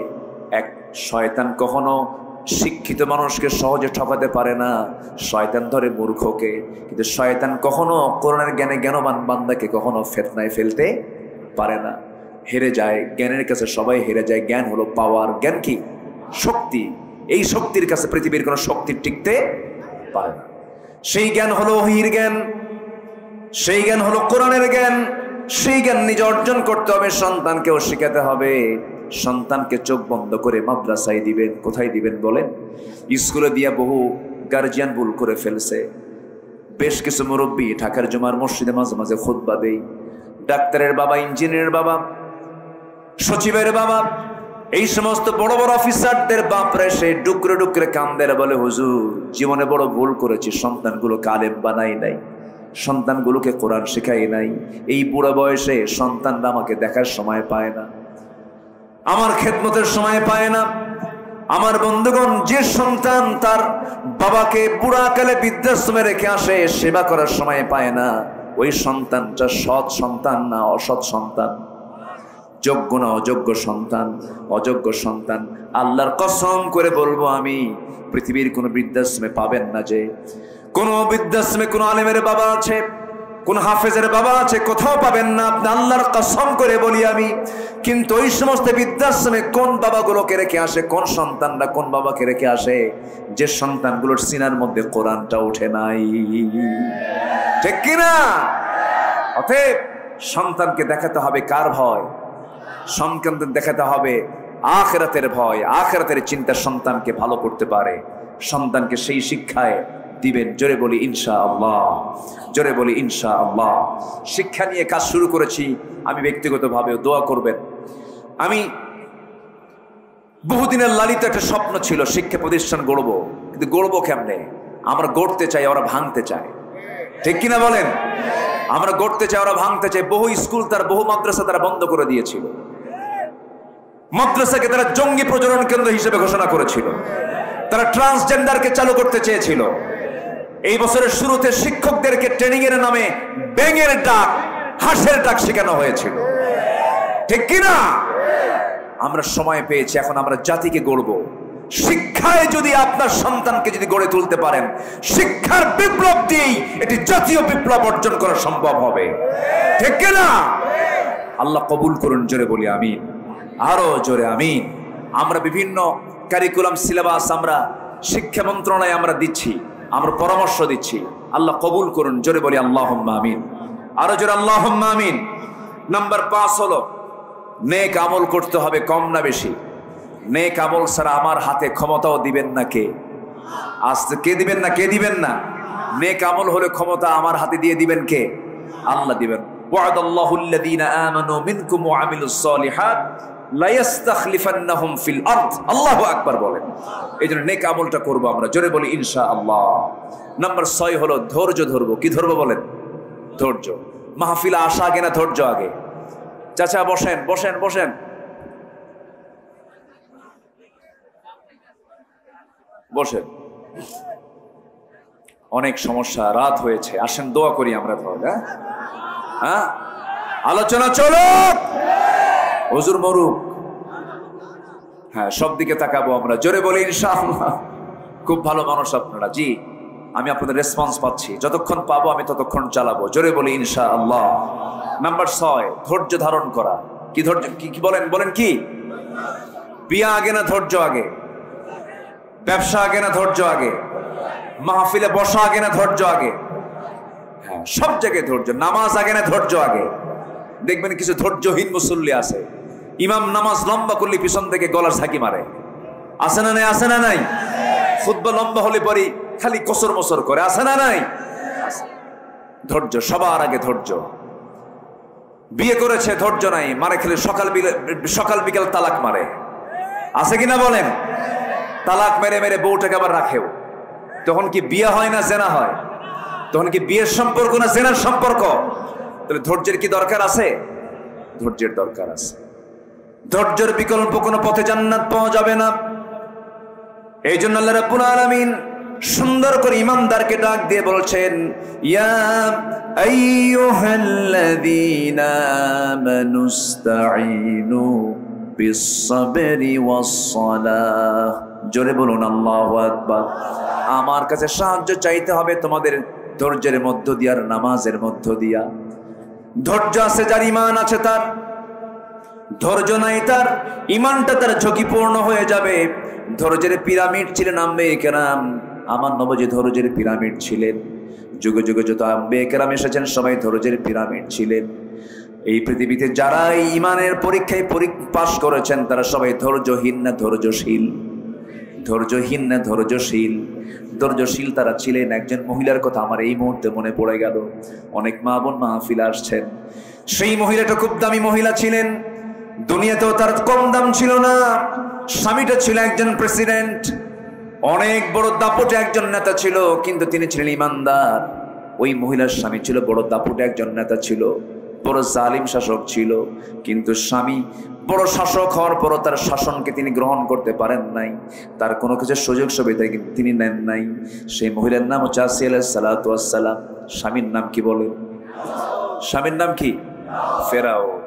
এক, শয়তান কখনো শিক্ষিত মানুষকে সহজে ঠকাতে পারে না, শয়তান ধরে মূর্খকে। কিন্তু শয়তান কখনো কোরআনের জ্ঞানে জ্ঞানবান বান্দাকে কখনো ফিতনায় ফেলতে পারে না। হেরে যায়, জ্ঞানের কাছে সবাই হেরে যায়। জ্ঞান হলো পাওয়ার। জ্ঞান কি? শক্তি। এই শক্তির কাছে পৃথিবীর কোনো শক্তি টিকতে পারে না। সেই জ্ঞান হলো ওহীর জ্ঞান, সেই জ্ঞান হলো কোরআনের জ্ঞান। সেই জ্ঞান নিজে অর্জন করতে হবে, সন্তানকেও শেখাতে হবে। সন্তানকে চোখ বন্ধ করে মাদ্রাসায় দিবেন। কোথায় দিবেন বলেন? স্কুলে দিয়ে বহু গার্জিয়ান ভুল করে ফেলছে। বেশ কিছু মুরব্বী ঢাকার জুমার মসজিদে মাঝে মাঝে খুতবা দেই। ডাক্তারের বাবা, ইঞ্জিনিয়ারের বাবা, সচিবের বাবা, এই সমস্ত বড় বড় অফিসারদের বাপরে সে ডুকরে ডুকরে কান্দের, বলে হুজুর জীবনে বড় ভুল করেছি, সন্তানগুলোকে আলেম বানাই নাই, সন্তানগুলোকে কোরআন শেখাই নাই। এই বুড়া বয়সে সন্তানরা আমাকে দেখার সময় পায় না, আমার খেদমতের সময় পায় না। আমার বন্ধুগণ, যে সন্তান তার বাবাকে বুড়াকালে বৃদ্ধাশ্রমে রেখে আসে, সেবা করার সময় পায় না, ওই সন্তানটা সৎ সন্তান না অসৎ সন্তান? যোগ্য না অযোগ্য সন্তান? অযোগ্য সন্তান। আল্লাহর কসম করে বলবো আমি, পৃথিবীর কোনো বৃদ্ধাশ্রমে পাবেন না যে কোনো বৃদ্ধাশ্রমে কোনো আলেমের বাবা আছে, কোন হাফেজের বাবা আছে, কোথাও পাবেন না। আপনি আল্লাহর কসম করে বলি আমি। কিন্তু ওই সমস্ত বৃদ্ধাশ্রমে কোন বাবাগুলোকে রেখে আসে, কোন সন্তানরা কোন বাবাকে রেখে আসে, যে সন্তানগুলোর সিনার মধ্যে কোরআনটা ওঠে নাই। ঠিক কিনা? অতএব সন্তানকে দেখাতে হবে কার ভয়? সন্তানদের দেখাতে হবে আখিরাতের ভয়, আখিরাতের চিন্তা সন্তানকে ভালো করতে পারে। সন্তানকে সেই শিক্ষায় দিবেন। জোরে বলি ইনশাআল্লাহ, জোরে বলি ইনশাআল্লাহ। শিক্ষা নিয়ে কাজ শুরু করেছি আমি, ব্যক্তিগতভাবে দোয়া করবেন। আমি বহুদিনের লালিত একটা স্বপ্ন ছিল, শিক্ষা প্রতিষ্ঠান গড়বো। কিন্তু গড়বো কেমনে? আমরা গড়তে চাই, ওরা ভাঙতে চায়। ঠিক কিনা বলেন? আমরা গড়তে চাই, ওরা ভাঙতে চায়। বহু স্কুল তার, বহু মাদ্রাসা তারা বন্ধ করে দিয়েছিল। মাদ্রাসাকে তারা জঙ্গি প্রজনন কেন্দ্র হিসেবে ঘোষণা করেছিল, তারা ট্রান্সজেন্ডারকে চালু করতে চেয়েছিল। এই বছরের শুরুতে শিক্ষকদেরকে ট্রেনিং এর নামে ব্যাঙের ডাক, হাঁসের ডাক শেখানো হয়েছিল, ঠিক কিনা? আমরা সময় পেয়েছি, এখন আমরা জাতিকে গড়ব। শিক্ষায় যদি আপনার সন্তানকে যদি গড়ে তুলতে পারেন, শিক্ষার বিপ্লব দিয়েই এটি জাতীয় বিপ্লব অর্জন করা সম্ভব হবে, ঠিক কিনা? আল্লাহ কবুল করুন, জোরে বলি আমিন, আরো জোরে আমিন। আমরা বিভিন্ন কারিকুলাম সিলেবাস আমরা শিক্ষা মন্ত্রণালয়ে আমরা দিচ্ছি, আমরা পরামর্শ দিচ্ছি। আল্লাহ কবুল করুন, জোরে বলি আল্লাহুম্মা আমিন, আরো জোরে আল্লাহুম্মা আমিন। নাম্বার 5 হলো নেক আমল করতে হবে, কম না বেশি। নেক আমল ছাড়া আমার হাতে ক্ষমতাও দিবেন না কে? আজকে কে দিবেন না? কে দিবেন না? নেক আমল হলে ক্ষমতা আমার হাতে দিয়ে দিবেন কে? আল্লাহ দিবেন। ওয়া'দাল্লাহু আল্লাযীনা আমানু মিনকুম ওয়া আমিলুস সালিহাত লা ইস্তাখলিফান্নাহুম ফিল আরদ। আল্লাহু আকবার বলেন। এইজন্য নেক আমলটা করব আমরা, জোরে বলি ইনশাআল্লাহ। নাম্বার 6 হলো ধৈর্য ধরবো। কি ধরবো বলেন? ধৈর্য। মাহফিলে আসা আগে না ধৈর্য আগে? চাচা বসেন বসেন বসেন বসেন। অনেক সমস্যা, রাত হয়েছে, আসেন দোয়া করি আমরা। হ্যাঁ, আলোচনা চলো, হুজুর মরুক। হ্যাঁ, সব দিকে তাকাবো আমরা, জোরে বলি ইনশাআল্লাহ। খুব ভালো মানুষ আপনারা, জি আমি আপনাদের রেসপন্স পাচ্ছি, যতক্ষণ পাবো আমি ততক্ষণ চালাবো, জোরে বলি ইনশাআল্লাহ। নাম্বার 6 ধৈর্য ধারণ করা। কি ধৈর্য? কি বলেন বলেন? কি বিয়া আগে না ধৈর্য আগে? ব্যবসা আগে না ধৈর্য আগে? মাহফিলে বসা আগে না ধৈর্য আগে? হ্যাঁ, সব জায়গায় ধৈর্য। নামাজ আগে না ধৈর্য আগে? দেখবেন কিছু ধৈর্যহীন মুসল্লি আছে, ইমাম নামাজ লম্বা করলে পিছন থেকে গলার ঝাঁকি মারে, আছে না নাই? আছে না নাই? খুতবা লম্বা হলে পরে খালি কসর মসর করে, আছে না নাই? ধৈর্য সবার আগে, ধৈর্য। বিয়ে করেছে ধৈর্য নাই, মারে খেলে সকাল বিকাল তালাক মারে, আছে কিনা বলেন? তালাক মেরে মেরে বউটাকে আবার রাখেও। তখন কি বিয়ে হয় না জেনা হয়? তখন কি বিয়ের সম্পর্ক না জেনার সম্পর্ক? তাহলে ধৈর্যের কি দরকার আছে? ধৈর্যের দরকার আছে। ধৈর্যের বিকল্প কোনো পথে জান্নাত পাওয়া যাবে না। এই জন্য আল্লাহ রাব্বুল আলামিন সুন্দর করে ইমানদারকে ডাক দিয়ে বলছেন, ইয়া আইয়ুহাল্লাযীনা আমানুস্তাঈনু বিস-সাবরি ওয়াস-সালাহ। জোরে বলুন আল্লাহু আকবার। আমার কাছে সাহায্য চাইতে হবে তোমাদের ধৈর্যের মধ্য দিয়ে আর নামাজের মধ্য দিয়া। ধৈর্য আছে যার, ঈমান আছে তার। ধৈর্য নাই তার, ঈমানটা তার ঝুঁকিপূর্ণ হয়ে যাবে। ধৈর্যের পিরামিড ছিলেন আম্বিয়া কেরাম। আমার নবী ধৈর্যের পিরামিড ছিলেন। যুগে যুগে যত আম্বিয়া কেরাম এসেছেন সবাই ধৈর্যের পিরামিড ছিলেন। এই পৃথিবীতে যারা ঈমানের পরীক্ষায় পাস করেছেন তারা সবাই ধৈর্যহীন না ধৈর্যশীল? ধৈর্যহীন না ধৈর্যশীল? ধৈর্যশীল তারা ছিলেন। একজন মহিলার কথা আমার এই মুহূর্তে মনে পড়ে গেল। অনেক মা বোন মাহফিলে আসছেন। সেই মহিলাটা খুব দামি মহিলা ছিলেন, দুনিয়াতেও তার কম দাম ছিল না। স্বামীটা ছিল একজন প্রেসিডেন্ট, অনেক বড় দাপটে একজন নেতা ছিল, কিন্তু তিনি ছিলেন ইমানদার। ওই মহিলার স্বামী ছিল বড় দাপটে একজন নেতা ছিল, বড় জালিম শাসক ছিল, কিন্তু স্বামী বড় শাসক হওয়ার পরও তার শাসনকে তিনি গ্রহণ করতে পারেন নাই, তার কোনো কিছু সুযোগ সুবিধা তিনি নেন নাই। সেই মহিলার নাম হচ্ছে আসিয়া আলাইহিস সালাতু ওয়াস সালাম। স্বামীর নাম কি বলেন? স্বামীর নাম কি? ফেরাউন।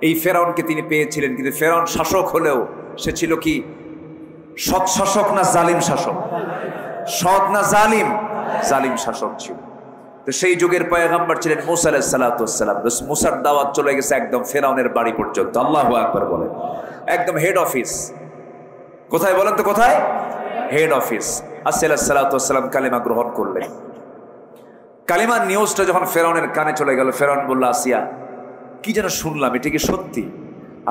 এই ফেরাউনকে তিনি পেয়েছিলেন, কিন্তু ফেরাউন শাসক হলেও সে ছিল কি সৎ শাসক না জালিম শাসক? সৎ না জালিম? জালিম শাসক ছিল। তো সেই যুগের পয়গম্বর ছিলেন মুসা আলাইহিস সালাতু ওয়াস সালাম। মুসার দাওয়াত চলে গেছে একদম ফেরাউনের বাড়ি পর্যন্ত। আল্লাহু আকবার বলেন। একদম হেড অফিস। কোথায় বলেন তো? কোথায়? Head office. আসিয়া আলাইহিস সালাতু ওয়াস সালাম কালিমা গ্রহণ করলেন। কালিমার নিউজটা যখন ফেরাউনের কানে চলে গেল, ফেরাউন বলল, আসিয়া কি যেন শুনলাম, এটা কি সত্যি?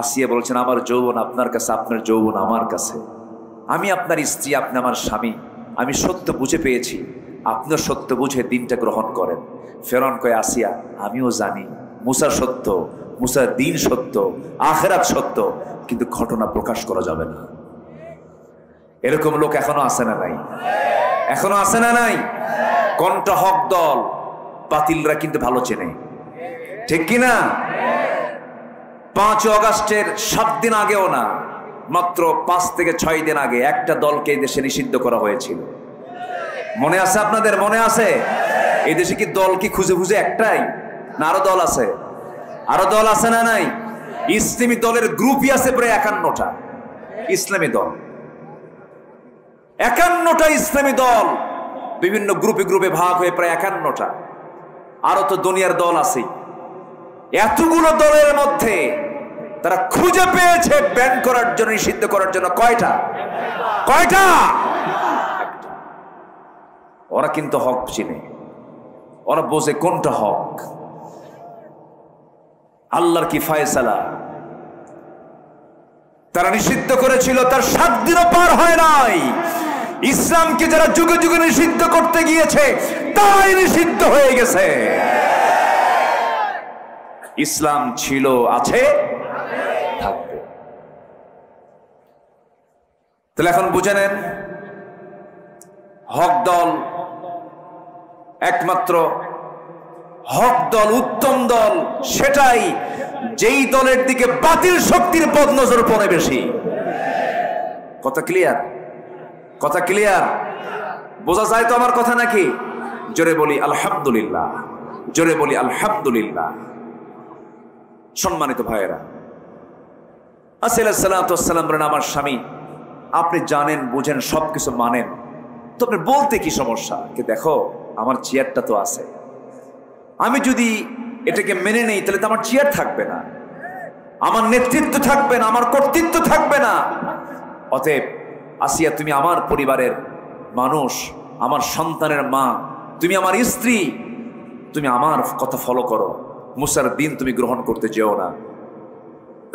আসিয়া বলছেন, আমার যৌবন আপনার কাছে, আপনার যৌবন আমার কাছে। আমি আপনার স্ত্রী, আপনি আমার স্বামী। আমি সত্য বুঝে পেয়েছি, আপনিও সত্য বুঝে দিনটা গ্রহণ করেন। ফেরাউন কয়, আসিয়া আমিও জানি মুসা সত্য, মুসার দিন সত্য, আখিরাত সত্য, কিন্তু ঘটনা প্রকাশ করা যাবে না। এরকম লোক এখনো আছে না নাই? এখনো আছে না নাই? কোনটা হক দল, বাতিলরা কিন্তু ভালো চেনে, ঠিক কিনা? 5 আগস্টের 7 দিন আগেও না, মাত্র 5 থেকে 6 দিন আগে একটা দলকে এই দেশে নিষিদ্ধ করা হয়েছিল। মনে আছে আপনাদের? মনে আছে? এই দেশে কি দল কি খুঁজে খুঁজে একটাই, না আরো দল আছে? আরো দল আছে না নাই? ইসলামী দলের গ্রুপই আছে প্রায় 51টা ইসলামী দল। 51টা ইসলামী দল বিভিন্ন গ্রুপে গ্রুপে ভাগ হয়ে প্রায় 51টা। আরো তো দুনিয়ার দল আছে। এতগুলো দলের মধ্যে তারা খুঁজে পেয়েছে ব্যান করার জন্য, নিষিদ্ধ করার জন্য কয়টা? কয়টা? ওরা কিন্তু হক চিনে, ওরা বোঝে কোনটা হক। আল্লাহর কি ফয়সালা। তারা নিষিদ্ধ করেছিল, তার 7 দিনও পার হয় নাই। ইসলামকে যারা যুগে যুগে নিষিদ্ধ করতে গিয়েছে তাই নিষিদ্ধ হয়ে গেছে। ইসলাম ছিল, আছে, থাকবে। তাহলে এখন বুঝে নেন, হক দল একমাত্র হক দল, উত্তম দল সেটাই যেই দলের দিকে বাতিল শক্তির বদনজর পড়ে বেশি। কথা ক্লিয়ার? কথা ক্লিয়ার? বোঝা যায় তো আমার কথা নাকি? জোরে বলি আলহামদুলিল্লাহ, জোরে বলি আলহামদুলিল্লাহ। সম্মানিত ভাইয়েরা, আসসালাম বলেন, আমার স্বামী আপনি জানেন, বুঝেন, সবকিছু মানেন, তো আপনি বলতে কি সমস্যা? কি দেখো আমার চেয়ারটা তো আছে, আমি যদি এটাকে মেনে নেই তাহলে তো আমার চেয়ার থাকবে না, আমার নেতৃত্ব থাকবে না, আমার কর্তৃত্ব থাকবে না। অতএব আসিয়া, তুমি আমার পরিবারের মানুষ, আমার সন্তানের মা, তুমি আমার স্ত্রী, তুমি আমার কথা ফলো করো। মুসার দিন তুমি গ্রহণ করতে যেও না,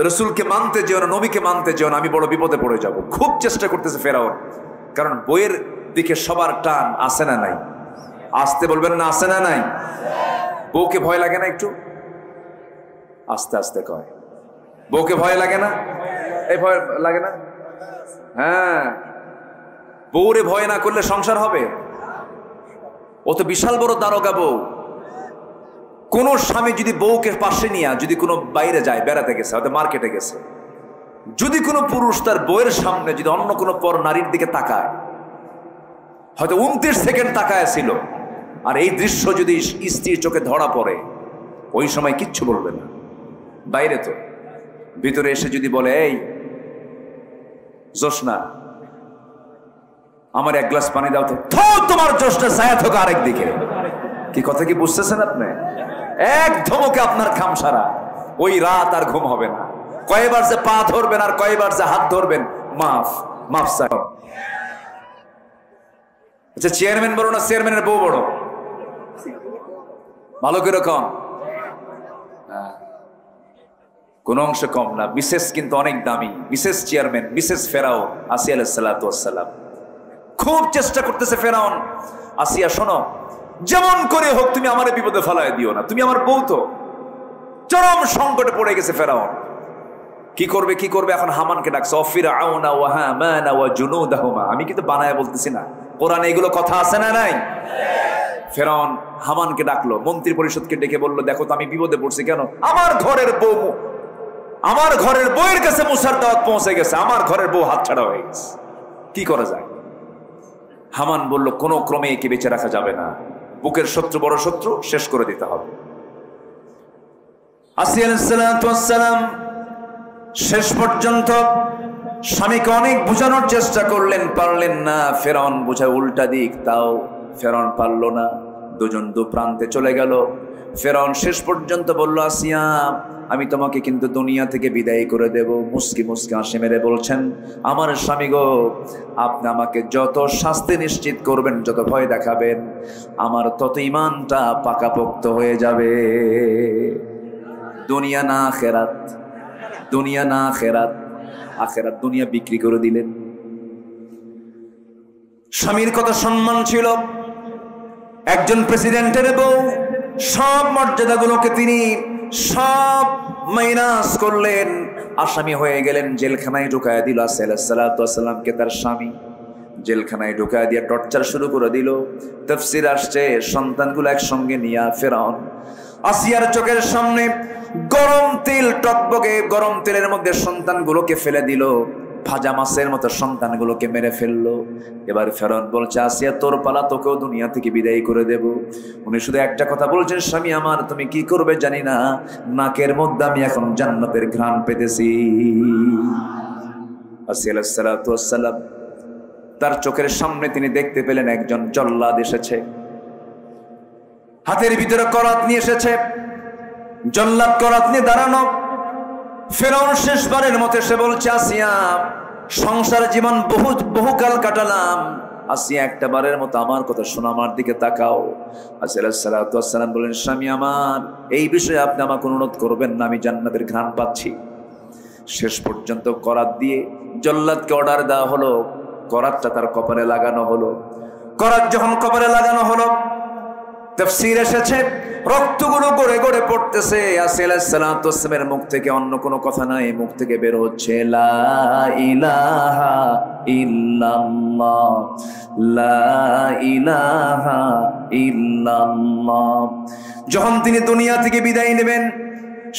রসুলকে মানতে যেও না, নবীকে মানতে যেও না, আমি বড় বিপদে পড়ে যাব। খুব চেষ্টা করতেছে ফেরাউন, কারণ বইয়ের দিকে সবার টান আসে না নাই? আসতে বলবেন না, আসে না নাই? বউকে ভয় লাগে না একটু? আস্তে আস্তে কয়, বউকে ভয় লাগে না? এই ভয় লাগে না? হ্যাঁ, বউরে ভয় না করলে সংসার হবে? ও তো বিশাল বড় দারোগা বউ। কোন স্বামী যদি বউকে পাশে নিয়ে যদি কোনো বাইরে যায়, বেড়াতে গেছে, হয়তো মার্কেটে গেছে, যদি কোনো পুরুষ তার বউয়ের সামনে যদি অন্য কোনো পর নারীর দিকে তাকায়, হয়তো 29 সেকেন্ড তাকায় ছিল, আর এই দৃশ্য যদি স্ত্রীর চোখে ধরা পড়ে, ওই সময় কিচ্ছু বলবে না। বাইরে তো, ভিতরে এসে যদি বলে, এই জোসনা আমার 1 গ্লাস পানি দাও তো, তোমার জোসনা ছায়া থাকো আরেক দিকে। কি কথা কি বুঝতেছেন আপনি? এক ধমকে আপনার খামসারা, ওই রাত আর ঘুম হবে না। কয়বার যে পা ধরবেন আর কয়বার যে হাত ধরবেন, মাফ মাফ চাই। আচ্ছা, চেয়ারম্যান বড় না চেয়ারম্যানের বউ বড়? ভালো করে কম, কোন অংশ কম না। মিসেস কিন্তু অনেক দামি, মিসেস চেয়ারম্যান, মিসেস ফেরাউন, আসিয়া আলাইহিস সালাতু ওয়াস সালাম। খুব চেষ্টা করতেছে ফেরাউন, আসিয়া শোনো, যেমন করে হোক তুমি আমার বিপদে ফেলায় দিও না, তুমি আমার বউ তো। চরম সংকটে পড়ে গেছে ফেরাউন, কি করবে কি করবে? এখন হামানকে ডাকছে, ফিরআউনা ওয়া হামানা ওয়া জুনুদাহুমা। আমি কিন্তু বানায় বলতেছি না, কোরআনে এগুলো কথা আছে না নাই? ফেরাউন হামানকে ডাকলো, মন্ত্রী পরিষদকে ডেকে বললো, দেখো তো আমি বিপদে পড়ছি। কেন? আমার ঘরের বউ, আমার ঘরের বউয়ের কাছে মুসার দাওয়াত পৌঁছে গেছে, আমার ঘরের বউ হাতছাড়া হয়ে গেছে, কি করা যায়? হামান বলল, কোনো ক্রমে একে বেঁচে রাখা যাবে না, বুকের শত্রু বড় শত্রু, শেষ করে দিতে হবে। আসিয়া আলাইহিস সালাম শেষ পর্যন্ত স্বামীকে অনেক বোঝানোর চেষ্টা করলেন, পারলেন না। ফেরাউন বোঝায় উল্টা দিক, তাও ফেরাউন পারল না। দুজন দু প্রান্তে চলে গেল। ফেরাউন শেষ পর্যন্ত বলল, আসিয়া আমি তোমাকে কিন্তু দুনিয়া থেকে বিদায় করে দেব। মুস্কি মুস্কি হাসি মেরে বলছেন, আমার স্বামী গো, আপনি আমাকে যত শাস্তি নিশ্চিত করবেন, যত ভয় দেখাবেন, আমার তত ইমানটা পাকাপোক্ত হয়ে যাবে। দুনিয়া না আখিরাত, দুনিয়া না আখিরাত, আখিরাত দুনিয়া বিক্রি করে দিলেন। স্বামীর কত সম্মান ছিল, একজন প্রেসিডেন্টের বউ, সব মর্যাদাগুলোকে তিনি সব মাইনাস করলেন, আসামি হয়ে গেলেন, জেলখানায় ঢুকায় দিল। আসিয়া আলাইহিস সালাতু ওয়াস সালামকে তার স্বামী জেলখানায় ঢুকায় দিয়ে টর্চার শুরু করে দিল। তাফসীর আসছে, সন্তানগুলো একসঙ্গে নিয়ে ফেরাউন আসিয়ার চোখের সামনে গরম তেল, টকবকে গরম তেলের মধ্যে সন্তানগুলোকে ফেলে দিল। ভাজা মাছের মতো সন্তানগুলোকে মেরে ফেললো। এবার ফেরাউন বলছে, আসিয়া তোর পালা, তোকেও দুনিয়া থেকে বিদায় করে দেব। উনি শুধু একটা কথা বলছেন, স্বামী আমার তুমি কি করবে জানি না, নাকের মধ্যে আমি এখন জান্নাতের ঘ্রাণ পেতেছি। আসিয়া আলাইহিস সালাতু ওয়াস সালাম তার চোখের সামনে তিনি দেখতে পেলেন একজন জল্লাদ এসেছে, হাতের ভিতরে করাত নিয়ে এসেছে। জল্লাদ করাত নিয়ে দাঁড়ানো। ফেরাউন শেষবারের মতো সে বলছে, আসিয়া সংসার জীবন বহুকাল কাটালাম, আসিয়া একটা বারের মতো আমার কথা শোনো, আমার দিকে তাকাও। আসিয়া আলাইহিস সালাতু ওয়াস সালাম বলেন, স্বামী আমার এই বিষয়ে আপনি আমাকে অনুরোধ করবেন না, আমি জান্নাতের ঘ্রাণ পাচ্ছি। শেষ পর্যন্ত করাত দিয়ে জল্লাদকে অর্ডার দেওয়া হলো, করাতটা তার কপালে লাগানো হলো। করাত যখন কপালে লাগানো হলো, তাফসীর এসেছে রক্তগুলো গড়ে গড়ে পড়তেছে। আসিয়া আলাইহিস সালাতু ওয়াস সালামের মুখ থেকে অন্য কোনো কথা নাই, মুখ থেকে বের হচ্ছে লা ইলাহা ইল্লাল্লাহ, লা ইলাহা ইল্লাল্লাহ। যখন তিনি দুনিয়া থেকে বিদায় নেবেন,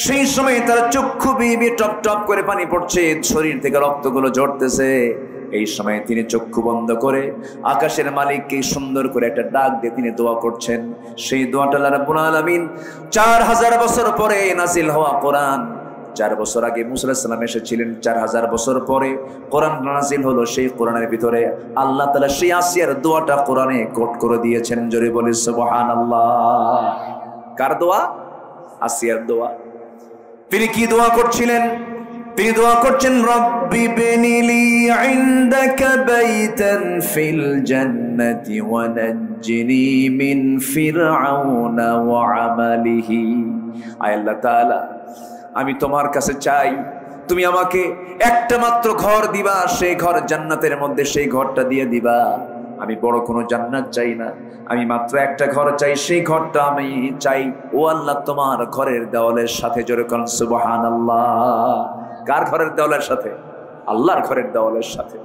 সেই সময় তার চক্ষু বেয়ে টপ টপ করে পানি পড়ছে, শরীর থেকে রক্তগুলো ঝরতেছে। এই সময় তিনি চক্ষু বন্ধ করে আকাশের মালিককে সুন্দর করে একটা ডাক দিয়ে তিনি দোয়া করছেন। সেই দোয়াটা আল্লাহ রাব্বুল আলামিন 4000 বছর পরে নাজিল হওয়া কোরআন, 4 বছর আগে মুসা আলাইহিস সালাম এসেছিলেন, 4000 বছর পরে কোরআন নাজিল হলো। সেই কোরআনের ভিতরে আল্লাহ তাআলা সেই আসিয়ার দোয়াটা কোরআনে কোট করে দিয়েছেন। জোরে বলি সুবহানাল্লাহ। কার দোয়া? আসিয়ার দোয়া। তিনি কি দোয়া করছিলেন? তিনি দোয়া করছেন, রব্বি বিনিলি ইনদাকা বাইতান ফিল জান্নাতি ওয়া নাজ্জিনি মিন ফিরআউনা ওয়া আমালিহি। আয় আল্লাহ তাআলা, আমি তোমার কাছে চাই তুমি আমাকে একটা মাত্র ঘর দিবা, সেই ঘর জান্নাতের মধ্যে, সেই ঘরটা দিয়ে দিবা। আমি বড় কোনো জান্নাত চাই না, আমি মাত্র একটা ঘর চাই, সেই ঘরটা আমি চাই ও আল্লাহ তোমার ঘরের দেওয়ালের সাথে। জোরে কোন সুবহানাল্লাহ। কার ঘরের দেওয়ালের সাথে? আল্লাহর ঘরের দেওয়ালের সাথে।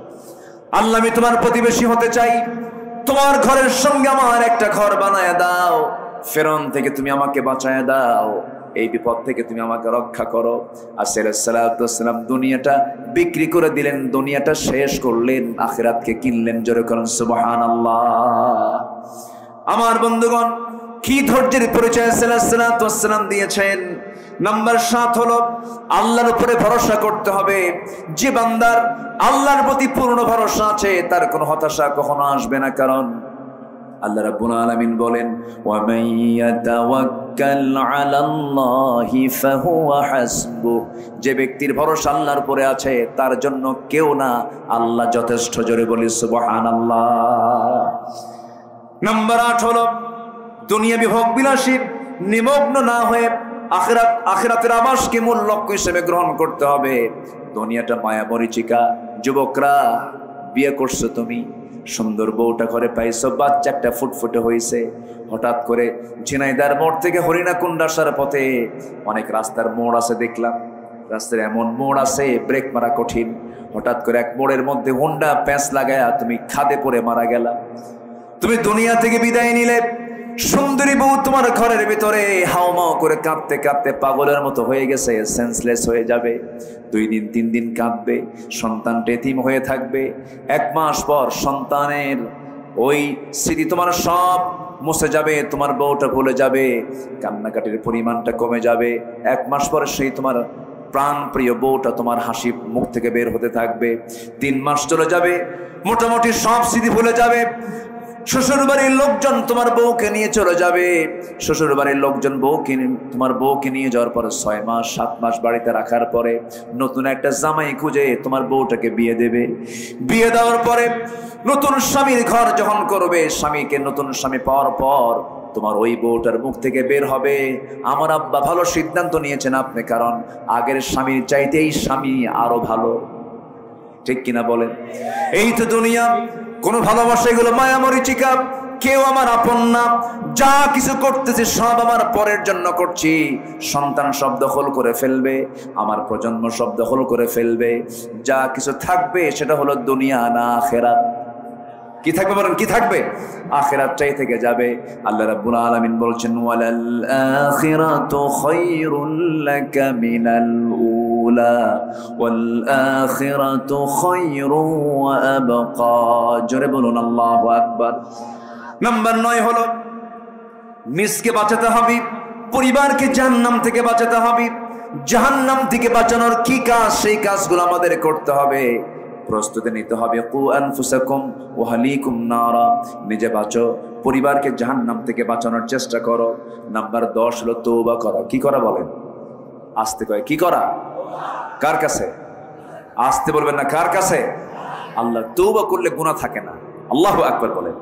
আল্লাহ আমি তোমার প্রতিবেশী হতে চাই, তোমার ঘরের সঙ্গে আমার একটা ঘর বানায় দাও। ফেরাউন থেকে তুমি আমাকে বাঁচায় দাও, এই বিপদ থেকে তুমি আমাকে রক্ষা করো। আসিয়া আলাইহিস সালাতু ওয়াস সালাম দুনিয়াটা বিক্রি করে দিলেন, দুনিয়াটা শেষ করলেন, আখিরাতকে কিনলেন। জোরে করুন সুবহানাল্লাহ। আমার বন্ধুগণ, কি ধৈর্যের পরিচয় আসিয়া আলাইহিস সালাতু ওয়াস সালাম দিয়েছেন। নাম্বার 7 হলো আল্লাহর উপরে ভরসা করতে হবে। যে বান্দার আল্লাহর প্রতি পূর্ণ ভরসা আছে, তার কোনো হতাশা কখনো আসবে না। কারণ আল্লাহ রাব্বুল আলামিন বলেন, ওয়া মান ইয়াতাওয়াক্কাল আলাল্লাহি ফাহুয়া হাসবুহ। যে ব্যক্তির ভরসা আল্লাহর উপরে আছে, তার জন্য কেউ না, আল্লাহ যথেষ্ট। জোরে বলি সুবহানাল্লাহ। নাম্বার 8 হলো দুনিয়াবি ভোগ বিলাসী নিমগ্ন না হয়ে আখিরাতের আবাসকে মূল লক্ষ্য হিসেবে গ্রহণ করতে হবে। দুনিয়াটা মায়া মরিচিকা। যুবকরা, বিয়ে করছো তুমি, সুন্দর বউটা ঘরে পাইছো, বাচ্চা একটা ফুটফুটে হয়েছে। হঠাৎ করে ঝিনাইদার মোড় থেকে হরিণাকুণ্ড আসার পথে অনেক রাস্তার মোড় আছে, দেখলাম রাস্তার এমন মোড় আছে ব্রেক মারা কঠিন। হঠাৎ করে এক মোড়ের মধ্যে হুন্ডা প্যাঁচ লাগায়া তুমি খাদে পড়ে মারা গেলা। তুমি দুনিয়া থেকে বিদায় নিলে, সুন্দরী বউ তোমার ঘরের ভিতরে হাওমাও করে কাঁদতে কাঁদতে পাগলের মতো হয়ে গেছে, সেন্সলেস হয়ে যাবে। 2 দিন 3 দিন কাঁদবে, সন্তানটা এতিম হয়ে থাকবে। 1 মাস পর সন্তানের ওই স্মৃতি তোমার সব মুছে যাবে, তোমার বউটা ভুলে যাবে, কান্নাকাটির পরিমাণটা কমে যাবে। 1 মাস পর সেই তোমার প্রাণ প্রিয় বউটা তোমার হাসি মুখ থেকে বের হতে থাকবে। 3 মাস চলে যাবে, মোটামুটি সব স্মৃতি ভুলে যাবে। শ্বশুর বাড়ির লোকজন তোমার বউকে নিয়ে চলে যাবে। শ্বশুর বাড়ির লোকজন তোমার বউকে নিয়ে যাওয়ার পরে 6 মাস 7 মাস বাড়িতে রাখার পরে নতুন একটা জামাই খুঁজে তোমার বউটাকে বিয়ে দেবে। বিয়ে দেওয়ার পরে নতুন স্বামীর ঘর যখন করবে, স্বামীকে নতুন স্বামী পাওয়ার পর তোমার ওই বউটার মুখ থেকে বের হবে, আমার আব্বা ভালো সিদ্ধান্ত নিয়েছেন আপনি, কারণ আগের স্বামীর চাইতে এই স্বামী আরো ভালো। ঠিক কিনা বলেন? এই তো দুনিয়া। কোন ভালোবাসা, এগুলো মায়া মরিচিকা। কেউ আমার আপন না। যা কিছু করতেছি সব আমার পরের জন্য করছি। সন্তান সব দখল করে ফেলবে, আমার প্রজন্ম সব দখল করে ফেলবে। যা কিছু থাকবে সেটা হলো দুনিয়া না আখিরাত। কি থাকবে বলেন? কি থাকবে? আখিরাতটাই থেকে যাবে। আল্লাহ রাব্বুল আলামিন বলছেন, ওয়ালাল আখিরাতু খায়রুল লাকা মিনাল الأولى والآخرة خير وأبقى জোরে বলুন আল্লাহু আকবার। নাম্বার 9 হলো নিজকে বাঁচাতে হবে, পরিবারকে জাহান্নাম থেকে বাঁচাতে হবে। জাহান্নাম থেকে বাঁচানোর কি কাজ, সেই কাজগুলো আমাদের করতে হবে, প্রস্তুতি নিতে হবে। কু আনফুসাকুম ওয়া আহলিকুম নারা, নিজে বাঁচো, পরিবারকে জাহান্নাম থেকে বাঁচানোর চেষ্টা করো। নাম্বার 10 হলো তওবা করা। কি করা বলেন? আস্তে কয় কি করা? কার কাছে? আস্তে বলবেন না, কার কাছে? আল্লাহ। তওবা করলে গুনাহ থাকে না। আল্লাহু আকবার বলেন,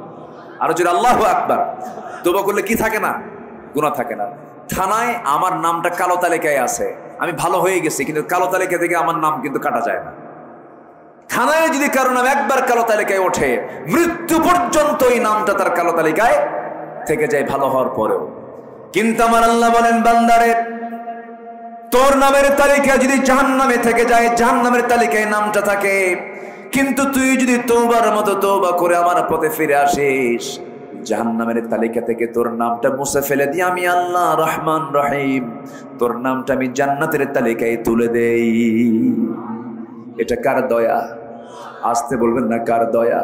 আর যদি আল্লাহু আকবার। তওবা করলে কি থাকে না? গুনাহ থাকে না। থানায় আমার নামটা কালো তালিকায় আছে, আমি ভালো হয়ে গেছি, কিন্তু কালো তালিকা থেকে আমার নাম কিন্তু কাটা যায় না। থানায় যদি কারো নাম একবার কালো তালিকায় ওঠে, মৃত্যু পর্যন্ত এই নামটা তার কালো তালিকায় থেকে যায় ভালো হওয়ার পরেও। কিন্তু আমার আল্লাহ বলেন, বান্দারে তোর নামের তালিকা যদি জাহান্নামে থেকে যায়, জাহান্নামের তালিকায় নামটা থাকে, কিন্তু তুই যদি তওবার মতো তওবা করে আমার পথে ফিরে আসিস, জাহান্নামের তালিকা থেকে তোর নামটা মুছে ফেলে দিয়ে আমি আল্লাহ রহমান রহিম তোর নামটা আমি জান্নাতের তালিকায় তুলে দেই। এটা কার দয়া? আসতে বলবেন না, কার দয়া?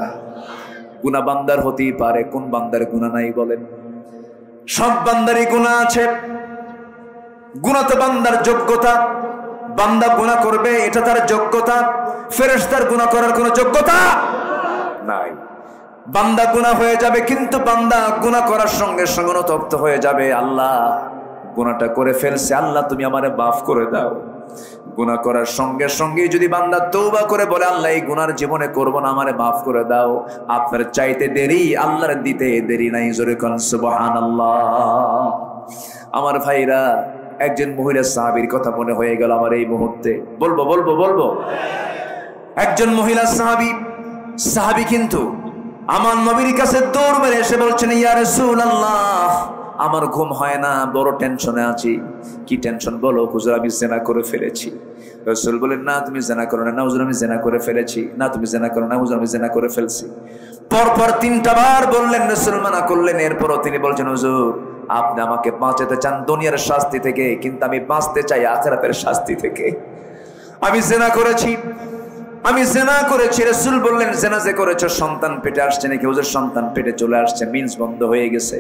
গুনাহ বান্দার হতেই পারে, কোন বান্দার গুনাহ নাই বলেন? সব বান্দারই গুনাহ আছে। গুনাহ তো বান্দার যোগ্যতা, বান্দা গুনাহ করবে এটা তার যোগ্যতা। ফেরেশতার গুনাহ করার কোনো যোগ্যতা নাই। বান্দা গুনাহ হয়ে যাবে, কিন্তু বান্দা গুনাহ করার সঙ্গে সঙ্গে অনুতপ্ত হয়ে যাবে, আল্লাহ গুনাহটা করে ফেলছে, আল্লাহ তুমি আমারে মাফ করে দাও। গুনাহ করার সঙ্গে সঙ্গে যদি বান্দা তওবা করে বলে, আল্লাহ এই গুনার জীবনে করব না, আমারে মাফ করে দাও, আপনার চাইতে দেরি আল্লাহর দিতে দেরি নাই। জোরে কোন সুবহানাল্লাহ। আমার ভাইরা, একজন মহিলা সাহাবীর কথা মনে হয়ে গেল আমার এই মুহূর্তে। বলবো একজন মহিলা সাহাবী কিন্তু আমার নবীর কাছে দৌড় মেরে এসে বলছেন, ইয়া রাসূলুল্লাহ আমার ঘুম হয় না, বড় টেনশনে আছি। কি টেনশন বলো? হুজুর আমি জিনা করে ফেলেছি। রাসূল বলেন, না তুমি জিনা করো না। না হুজুর আমি জিনা করে ফেলেছি। না তুমি জিনা করো না। হুজুর আমি জিনা করে ফেলছি। পরপর 3টা বার বললেন, রাসূল মানা করলেন। এরপরও তিনি বলছেন, হুজুর আপনি আমাকে বাঁচাতে চান দুনিয়ার শাস্তি থেকে, কিন্তু আমি বাঁচতে চাই আখিরাতের শাস্তি থেকে। আমি জিনা করেছি। রাসূল বললেন, জিনা যে করেছো সন্তান পেটে আসছে নাকি? হুজুর সন্তান পেটে চলে আসছে, মিন্স বন্ধ হয়ে গেছে।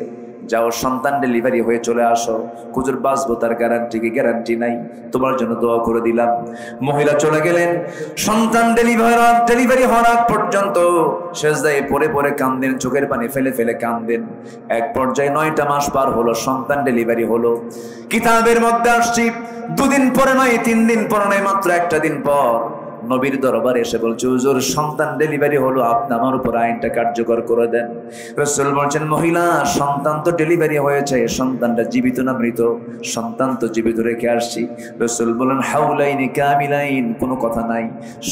যাও সন্তান ডেলিভারি হয়ে চলে আসো। হুজুর বাঁচবো তার গ্যারান্টি কি? গ্যারান্টি নাই, তোমার জন্য দোয়া করে দিলাম। মহিলা চলে গেলেন। সন্তান ডেলিভারি হওয়ার আগ পর্যন্ত সেজদায় পড়ে পড়ে কাঁদেন, চোখের পানি ফেলে ফেলে কাঁদেন। এক পর্যায়ে 9টা মাস পার হলো, সন্তান ডেলিভারি হলো। কিতাবের মধ্যে আসছি 2 দিন পরে নয়, 3 দিন পরে নয়, মাত্র 1টা দিন পর নবীর দরবারে এসে বলছে, হুজুর সন্তান ডেলিভারি হলো, আপনি আমার উপর আইনটা কার্যকর করে দেন। রাসূল বলছেন, মহিলা সন্তান তো ডেলিভারি হয়েছে, সন্তানটা জীবিত না মৃত? সন্তান তো জীবিত রেখে আসছি। রাসূল বলেন, হাউলাইনি কামিলাইন, কোনো কথা নাই,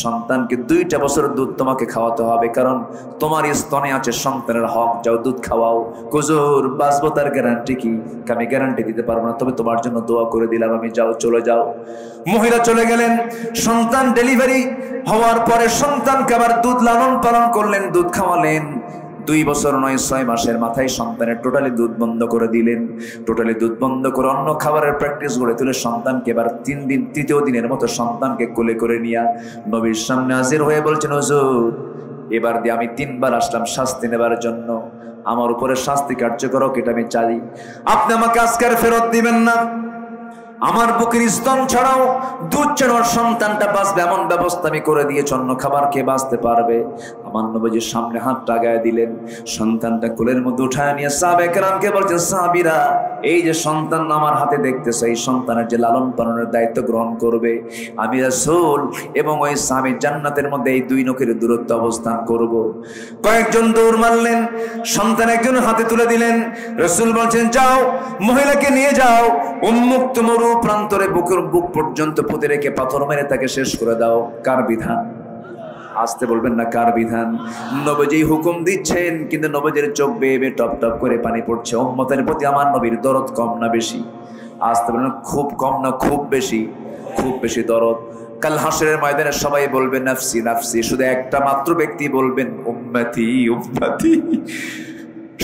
সন্তানকে 2টা বছর দুধ তোমাকে খাওয়াতে হবে, কারণ তোমার স্তনে আছে সন্তানের হক, যাও দুধ খাওয়াও। হুজুর বাঁচবো তার গ্যারান্টি কি? আমি গ্যারান্টি দিতে পারবো না, তবে তোমার জন্য দোয়া করে দিলাম, আমি যাও চলে যাও। মহিলা চলে গেলেন। সন্তান ডেলিভারি হওয়ার পরে সন্তানকে আবার দুধ লালন পালন করলেন, দুধ খাওয়ালেন। 2 বছর নয় 6 মাসের মাথায় সন্তানের টোটালি দুধ বন্ধ করে দিলেন। টোটালি দুধ বন্ধ করে অন্য খাবারের প্র্যাকটিস গড়ে তুলে সন্তানকে এবার 3 দিন, 3য় দিনের মতো সন্তানকে কোলে করে নিয়ে নবীর সামনে হাজির হয়ে বলছেন, হুজুর এবার দিয়ে আমি 3 বার আসলাম শাস্তি নেবার জন্য, আমার উপরে শাস্তি কার্যকর হোক এটা আমি চাই। আপনি আমাকে আজকে আর ফেরত দিবেন না। আমার বুকের স্তন ছাড়াও দুধ ছাড়াও সন্তানটা বাঁচবে এমন ব্যবস্থা আমি করে দিয়েছি, অন্য খাবার খেয়ে বাঁচতে পারবে। আমার নবীজির সামনে হাতটা গায়ে দিলেন, সন্তানটা কোলের মধ্যে উঠায় নিয়ে সাহাবায়ে কেরামকে বলছেন, সাহাবীরা এই যে সন্তান আমার হাতে দেখতেছে, এই সন্তানের যে লালন পালনের দায়িত্ব গ্রহণ করবে আমি রাসূল এবং ওই সাহাবী জান্নাতের মধ্যে এই 2 নখের দূরত্ব অবস্থান করব। কয়েকজন দৌড় মারলেন, সন্তান একজনের হাতে তুলে দিলেন। রাসূল বলছেন, যাও মহিলাকে নিয়ে যাও, উন্মুক্ত মরু প্রান্তরে বুক পর্যন্ত পুঁতে রেখে পাথর মেরে তাকে শেষ করে দাও। কার বিধান? আসতে বলবেন না, কার বিধান? নবীজি হুকুম দিচ্ছেন, কিন্তু নবীজির চোখ বেয়ে বেয়ে টপ টপ করে পানি পড়ছে। উম্মতের প্রতি আমার নবীর দরদ কম না বেশি? আসতে বলবেন, খুব কম না খুব বেশি? খুব বেশি দরদ। কাল হাসরের ময়দানে সবাই বলবে নাফসি নাফসি, শুধু একটা মাত্র ব্যক্তি বলবেন উম্মতি উম্মতি।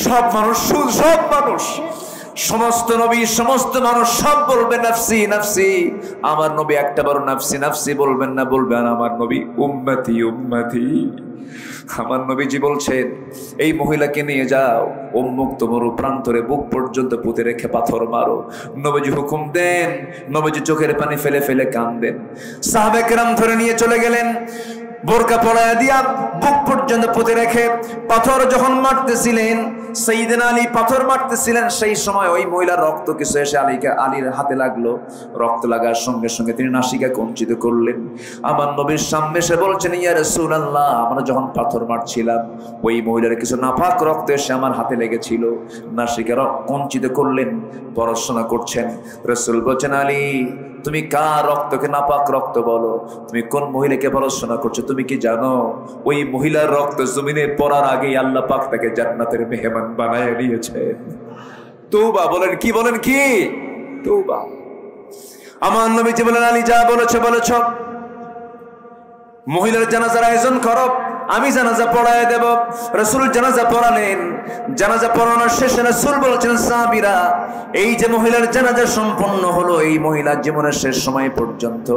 সব মানুষ সমস্ত নবী সমস্ত মানুষ সব বলবে নাফসি নাফসি, আমার নবী একটা বড় নাফসি নাফসি বলবেন না, বলবেন আমার নবী উম্মতি উম্মতি। আমার নবীজি বলছেন এই মহিলাকে নিয়ে যাও, উন্মুক্ত মরু প্রান্তরে বুক পর্যন্ত পুঁতে রেখে পাথর মারো। নবীজি হুকুম দেন, নবীজি চোখের পানি ফেলে ফেলে কাঁদেন। সাহাবে কেরাম ধরে নিয়ে চলে গেলেন, বোরকা পরায়া দিয়া বুক পর্যন্ত পুঁতে রেখে পাথর যখন মারতেছিলেন, সাইয়েদনা আলী পাথর মারতেছিলেন, সেই সময় ওই মহিলার রক্ত কিছু এসে আলীর হাতে লাগলো। রক্ত লাগার সঙ্গে সঙ্গে তিনি নাসিকা কঞ্চিত করলেন। আমার নবীর সামনে এসে বলছেন, ইয়া রাসূলুল্লাহ, আমরা যখন পাথর মারছিলাম ওই মহিলার কিছু নাপাক রক্ত এসে আমার হাতে লেগেছিল। নাসিকা কঞ্চিত করলেন, পড়াশোনা করছেন। রাসূল বলছেন, আলী তুমি কার রক্তকে নাপাক রক্ত বলো? তুমি কোন মহিলাকে পড়াশোনা করছো? তুমি কি জানো ওই মহিলার রক্ত জমিনে পড়ার আগেই আল্লাহ পাক তাকে জান্নাতের মেহমান বানায় নিয়েছে। তওবা বলেন, কি বলেন, কি তওবা। আমার নবীজি বলেন, আলী যা বলেছো বলেছো, মহিলার জানাজার আয়োজন করো, আমি জানাজা পড়ায় দেব। রাসূল জানাজা পড়ালেন। জানাজা পড়ানোর শেষে রাসূল বলেছেন, সাহাবীরা এই যে মহিলার জানাজা সম্পন্ন হলো, এই মহিলার জীবনের শেষ সময় পর্যন্ত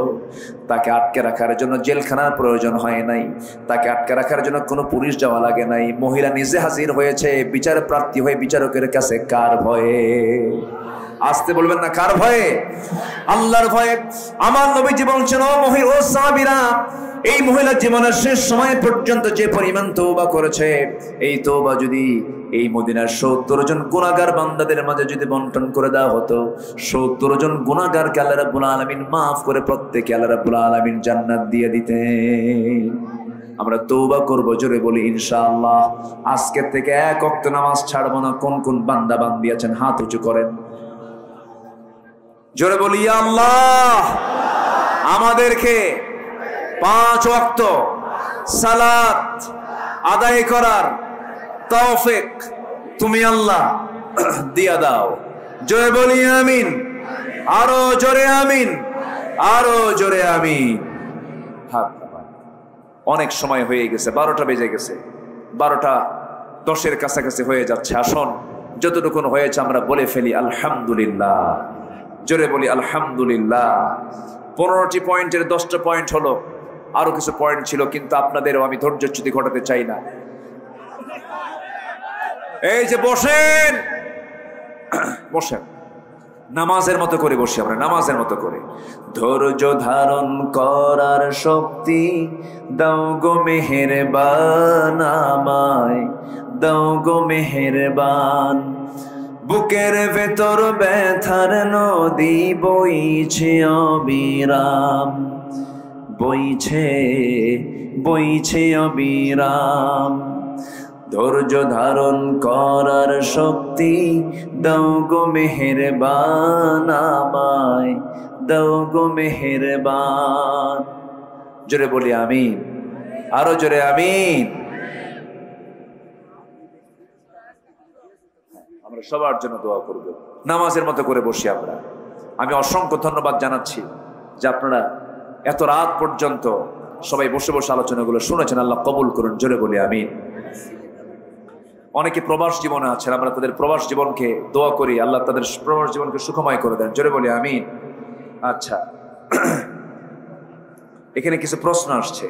তাকে আটকে রাখার জন্য জেলখানার প্রয়োজন হয় নাই, তাকে আটকে রাখার জন্য কোনো পুলিশ যাওয়া লাগে নাই। মহিলা নিজে হাজির হয়েছে বিচার প্রার্থী হয়ে বিচারকের কাছে। কার ভয়ে? আসতে বলবেন না, কার ভয়ে? আল্লাহর ভয়ে। আমার নবীজি বলছেন, ও সাহাবীরা, এই মহিলার জীবনের শেষ সময় পর্যন্ত যে পরিমাণ তওবা করেছে, এই তওবা যদি এই মদিনার 70 জন গুনাহগার বান্দাদের মাঝে যদি বন্টন করে দেওয়া হতো, 70 জন গুনাহগারকে আল্লাহ রাব্বুল আলামিন মাফ করে প্রত্যেককে আল্লাহ রাব্বুল আলামিন জান্নাত দিয়ে দিতেন। আমরা তওবা করব, জোরে বলি ইনশাআল্লাহ। আজকে থেকে এক ওয়াক্ত নামাজ ছাড়বো না। কোন কোন বান্দা বান্দি আছেন হাত উঁচু করেন, জোরে বলি ইয়া আল্লাহ, আমাদেরকে 5 ওয়াক্ত সালাত আদায় করার তৌফিক তুমি আল্লাহ দিয়া দাও। জোরে বলি আমিন, আরো জোরে আমিন, আরো জোরে আমিন। অনেক সময় হয়ে গেছে, 12টা বেজে গেছে, 12:10 কাছাকাছি হয়ে যাচ্ছে। আসুন যতটুকুন হয়েছে আমরা বলে ফেলি আলহামদুলিল্লাহ। জোরে বলি আলহামদুলিল্লাহ। 15টি পয়েন্টের 10টা পয়েন্ট হলো, আরো কিছু পয়েন্ট ছিল, কিন্তু আপনাদেরও আমি ধৈর্যচ্যুতি ঘটাতে চাই না। এই যে বসেন, বসেন, নামাজের মতো করে বসি আমরা, নামাজের মতো করে। ধৈর্য ধারণ করার শক্তি দাও গো মেহেরবান, আমায় দাও গো মেহেরবান। বুকের ভেতর ব্যথার নদী বইছে অবিরাম, বইছে বইছে অবিরাম। ধৈর্য ধারণ করার শক্তি দাও গো মেহেরবান, আমায় দাও গো মেহেরবান। জোরে বলি আমিন, আরো জোরে আমিন। আমরা সবার জন্য দোয়া করব, নামাজের মতো করে বসি আমরা। আমি অসংখ্য ধন্যবাদ জানাচ্ছি যে আপনারা এত রাত পর্যন্ত সবাই বসে বসে আলোচনাগুলো শুনেছেন। আল্লাহ কবুল করুন, জোরে বলি আমিন। অনেকে প্রবাস জীবনে আছেন, আমরা তাদের প্রবাস জীবনকে দোয়া করি, আল্লাহ তাদের প্রবাস জীবনকে সুখময় করে দেন, জোরে বলি আমিন। আচ্ছা, এখানে কিছু প্রশ্ন আসছে,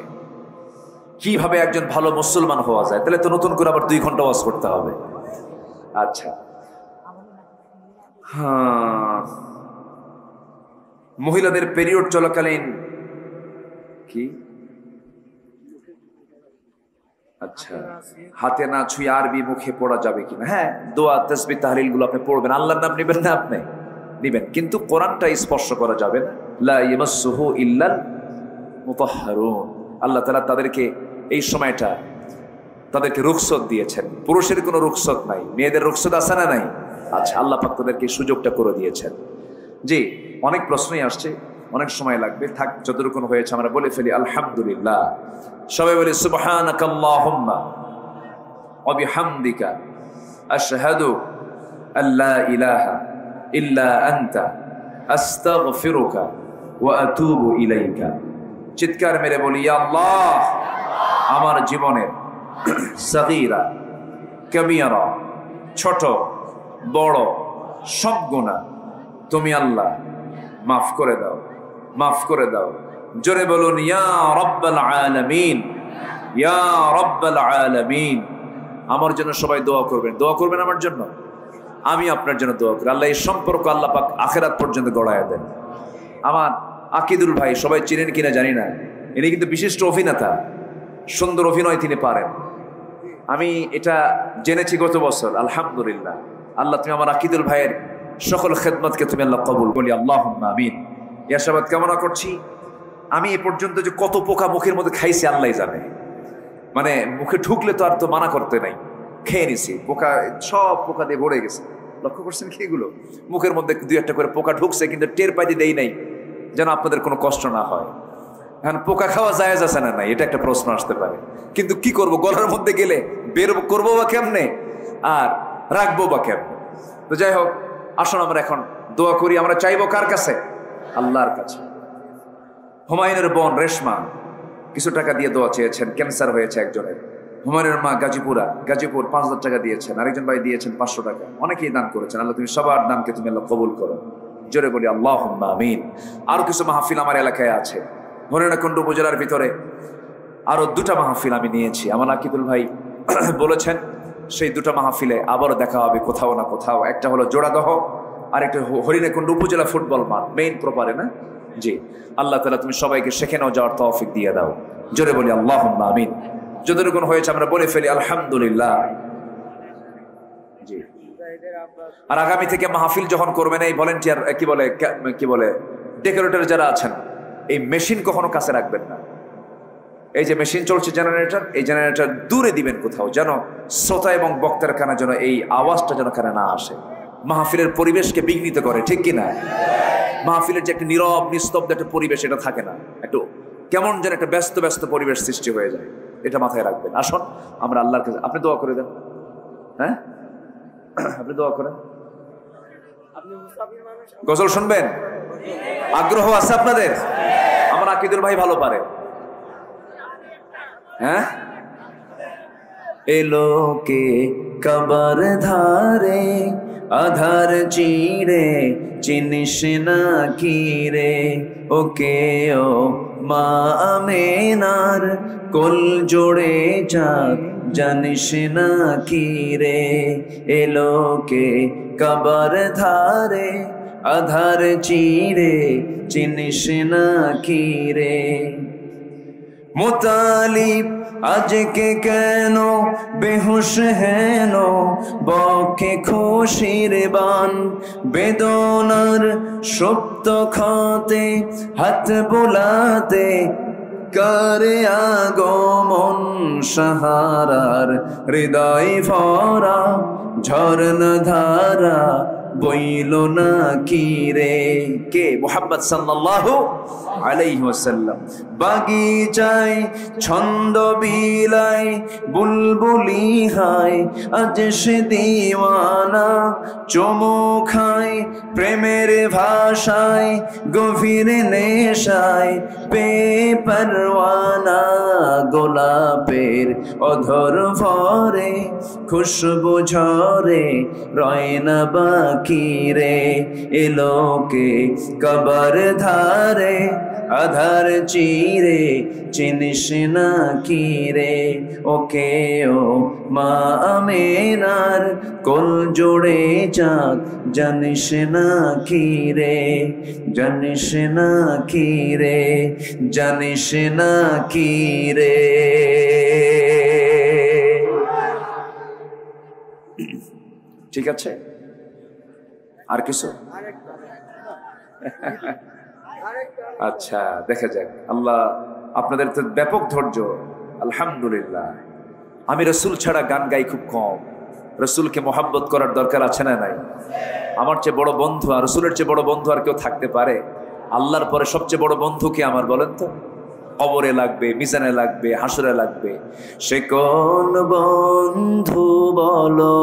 কিভাবে একজন ভালো মুসলমান হওয়া যায়? তাহলে তো নতুন করে আবার 2 ঘন্টা ওয়াজ করতে হবে। আচ্ছা, হ্যাঁ, মহিলাদের পিরিয়ড চলাকালীন কি, আচ্ছা, হাতে না ছুঁয়ে আরবি মুখে পড়া যাবে কিনা? হ্যাঁ, দোয়া তাসবিহ তাহলিল গুলো আপনি পড়বেন, আল্লাহর নাম নেবেন না, আপনি নেবেন, কিন্তু কোরআনটা স্পর্শ করা যাবে না। লা ইয়ামাসসুহু ইল্লাল মুতাহহারুন। আল্লাহ তাআলা তাদেরকে এই সময়টা তাদেরকে রুখসত দিয়েছেন। পুরুষের কোনো রুখসত নাই, মেয়েদের রুখসত আছে না নাই? আচ্ছা, আল্লাহ পাক তাদেরকে সুযোগটা করে দিয়েছেন। জি, অনেক প্রশ্নই আসছে, অনেক সময় লাগবে, থাক, যতটুকু হয়েছে আমরা বলে ফেলি আলহামদুলিল্লাহ। সবাই বলি সুবহানাকাল্লাহুম্মা ওয়া বিহামদিকা আশহাদু আল্লা ইলাহা ইল্লা আনতা আস্তাগফিরুকা ওয়া আতুবু ইলাইকা। চিৎকার মেরে বলি, ইয়া আল্লাহ, আমার জীবনের সগীরা কবিরা, ছোট বড় সব গুনাহ তুমি আল্লাহ মাফ করে দাও, মাফ করে দাও। জোরে বলুন ইয়া রাব্বাল আলামিন, ইয়া রাব্বাল আলামিন। আমার জন্য সবাই দোয়া করবেন, দোয়া করবেন আমার জন্য, আমি আপনার জন্য দোয়া করি। আল্লাহ এই সম্পর্ক আল্লাহ পাক আখিরাত পর্যন্ত গড়ায় দেন। আমার আকিদুল ভাই সবাই চিনেন কিনা জানি না, ইনি কিন্তু বিশিষ্ট অভিনেতা, সুন্দর অভিনয় তিনি পারেন। আমি এটা জেনেছি গত বছর। আলহামদুলিল্লাহ, আল্লাহ তুমি আমার আকিদুল ভাইয়ের সকল খেদমতকে তুমি আল্লাহ কবুল বলি আল্লাহুম্মা আমিন। ইয়াশাবাদ কামনা করছি। আমি এ পর্যন্ত যে কত পোকা মুখের মধ্যে খাইছি আল্লাহ জানে, মানে মুখে ঢুকলে তো আর তো মানা করতে নাই, খেয়ে নিছি। পোকা সব পোকা দিয়ে ভরে গেছে, লক্ষ্য করছেন কি এগুলো? মুখের মধ্যে দুই একটা করে পোকা ঢুকছে, কিন্তু টের পাইতে দেই নাই যেন আপনাদের কোনো কষ্ট না হয়। এখন পোকা খাওয়া জায়েজ আছে না নাই, এটা একটা প্রশ্ন আসতে পারে। কিন্তু কি করব, গলার মধ্যে গেলে বের করবো বা কেমনে, আর রাখবো বা কেমনে? তো যাই হোক, আসুন আমরা এখন দোয়া করি। আমরা চাইবো কার কাছে? আল্লাহর কাছে। হুমায়ুনের বোন রেশমা কিছু টাকা দিয়ে দোয়া চেয়েছেন, ক্যান্সার হয়েছে একজনের। হুমায়ুনের মা গাজীপুর 5,000 টাকা দিয়েছেন, আরেকজন ভাই দিয়েছেন 500 টাকা। অনেকেই দান করেছেন। আল্লাহ তুমি সবার দানকে তুমি আল্লাহ কবুল করো। জোরে বলি আল্লাহুম্মা আমিন। আরো কিছু মাহফিল আমার এলাকায় আছে। হরিণাকুণ্ড উপজেলার ভিতরে আরো 2টা মাহফিল আমি নিয়েছি। আমার আকিদুল ভাই বলেছেন সেই 2টা মাহফিলে আবারও দেখা হবে কোথাও না কোথাও। একটা হলো জোড়াদহ, আর একটা হরিণাকুণ্ড উপজেলা ফুটবল মাঠ, মেইন প্রপারে না? জি। আল্লাহ তাআলা তুমি সবাইকে সেখানেও যাওয়ার তৌফিক দিয়ে দাও। জোরে বলি আল্লাহুম্মা আমিন। যতটুকু হয়েছে আমরা বলে ফেলি আলহামদুলিল্লাহ। জি। আর আগামী থেকে মাহফিল যখন করবেন, এই ভলেন্টিয়ার কি বলে ডেকোরেটর যারা আছেন, এই মেশিন কখনো কাছে রাখবেন না। এই যে মেশিন চলছে জেনারেটর, এই জেনারেটর দূরে দিবেন কোথাও, যেন শ্রোতা এবং বক্তার কানে যেন এই আওয়াজটা যেন কানে না আসে। মাহফিলের পরিবেশকে বিঘ্নিত করে, ঠিক কিনা? মাহফিলের যে একটা নীরব নিস্তব্ধ একটা পরিবেশ, এটা থাকে না, একটু কেমন যেন একটা ব্যস্ত ব্যস্ত পরিবেশ সৃষ্টি হয়ে যায়। এটা মাথায় রাখবেন। আসুন আমরা আল্লাহর কাছে, আপনি দোয়া করে দেন। হ্যাঁ, আপনি দোয়া করেন। গজল শুনবেন? আগ্রহ আছে আপনাদের? আমার আকিদুল ভাই ভালো পারে। হ্যাঁ, এলো কে কবর ধারে আধার চিড়ে চিনিস না কি রে, ওকে ও মা আমেনার কোল জোড়ে চাঁদ জানিস না কি রে, এলো কে কবর ধারে আধার চিড়ে চিনিস না কি রে। মুতালিব আজকে কেন বেহুশ হেন, বকে খুশির বান বেদনার সুপ্ত খাতে হাত বোলাতে করে আগমন সাহারার হৃদয় ভরা ঝরনা ধারা বইল না কি রে। কে? মুহাম্মদ সাল্লাল্লাহু আলাইহি ওয়াসাল্লাম। বাগিচায় ছন্দ বিলায় বুলবুলি হায়, আজ সে দিওয়ানা চুমু খায় প্রেমের ভাষায় গভীর নেশায়, বেপরওয়ানা গোলাপের অধর ভরে খুশবু ঝরে রয় না বাকি রে, এলোকে কবর ধারে আধার চিরে চিনিস না কি রে, ওকে ও মা আমেনার কোল জোড়ে চাঁদ জানিস না কি রে, জানিস না কি রে, জানিস না কি রে। ঠিক আছে, আর কিছু? আচ্ছা, দেখা যাক। আল্লাহ আপনাদের তো ব্যাপক ধৈর্য, আলহামদুলিল্লাহ। আমি রসুল ছাড়া গান গাই খুব কম। রসুলকে মোহাব্বত করার দরকার আছে না নাই? আমার চেয়ে বড় বন্ধু আর রসুলের চেয়ে বড় বন্ধু আর কেউ থাকতে পারে? আল্লাহর পরে সবচেয়ে বড় বন্ধু কি আমার বলেন তো? কবরে লাগবে, মিজানে লাগবে, হাসরে লাগবে। সে কোন বন্ধু বলো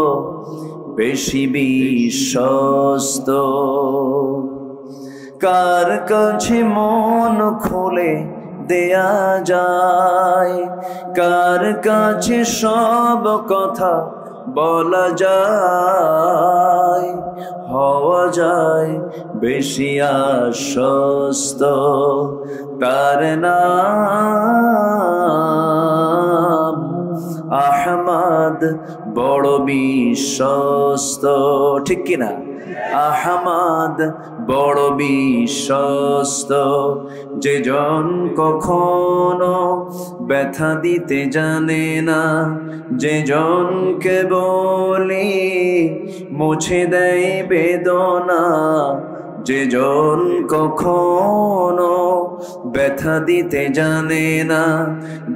বেশি বিশ্বস্ত, কার কাছে মন খুলে দেয়া যায়, কার কাছে সব কথা বলা যায়, হওয়া যায় বেশি আশ্বস্ত, তার নাম আহমদ বড় বিশ্বস্ত। ঠিক কিনা? আহমদ বড় বিশ্বস্ত, যে জন কখনো ব্যথা দিতে জানে না, যে জনকে বলি মুছে দেয় বেদনা, যে জন কখনো ব্যথা দিতে জানে না,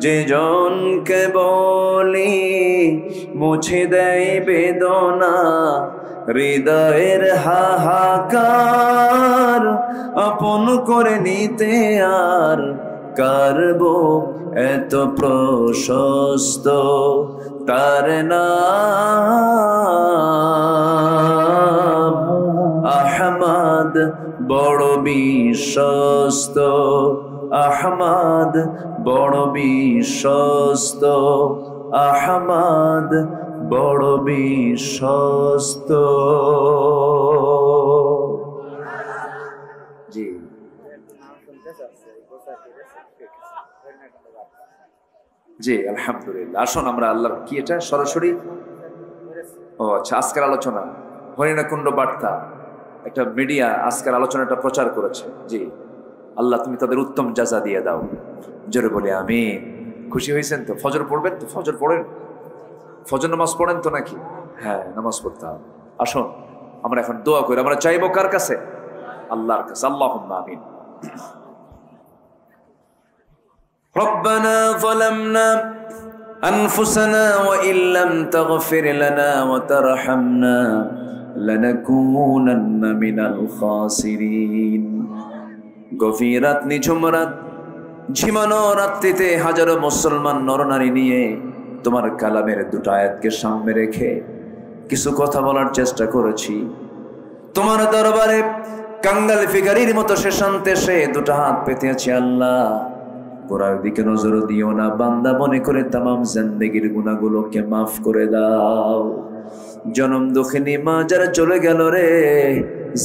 যে জনকে বলি মুছে দেয় বেদনা, হৃদয়ের হাহাকার আপন করে নিতে আর কারব এত প্রশস্ত, তার নাম আহমদ বড় বিশ্বস্ত, আহমদ বড় বিশ্বস্ত, আহমদ বড় বিশ্বস্ত। জি জি আলহামদুলিল্লাহ। আসুন আমরা আল্লাহর কি এটা সরাসরি, ও আচ্ছা, আজকের আলোচনা হরিণাকুণ্ড বার্তা একটা মিডিয়া আজকের আলোচনাটা প্রচার করেছে। জি আল্লাহ তুমি তাদের উত্তম জাযা দিয়ে দাও, জোরে বলি আমিন। খুশি হয়েছেন তো? ফজর পড়বেন তো? ফজর পড়েন? ফজর নামাজ পড়েন তো নাকি? হ্যাঁ, নামাজ পড়তে হবে। আসুন আমরা এখন দোয়া করি। আমরা চাইবো কার কাছে? আল্লাহর কাছে। আল্লাহুম্মা আমিন। রব্বানা যালামনা আনফুসানা ওয়া ইল্লাম তাগফির লানা ওয়া তারহামনা লানাকুনান্না মিনাল খাসিরিন। গভীর রাত, নিঝুম রাত, ঝিমানো রাত্রিতে হাজারো মুসলমান নরনারী নিয়ে তোমার কালামের দুটো আয়াতকে সামনে রেখে কিছু কথা বলার চেষ্টা করেছি। তোমার দরবারে কাঙ্গাল ফিকারির মতো শেষান্তে সে দুটো হাত পেতে আছে। আল্লাহ, গোড়ার দিকে নজর দিও না, বান্দা মনে করে তামাম জিন্দেগির গুনাহগুলোকে মাফ করে দাও। জনম দুঃখিনী মা যারা চলে গেল রে,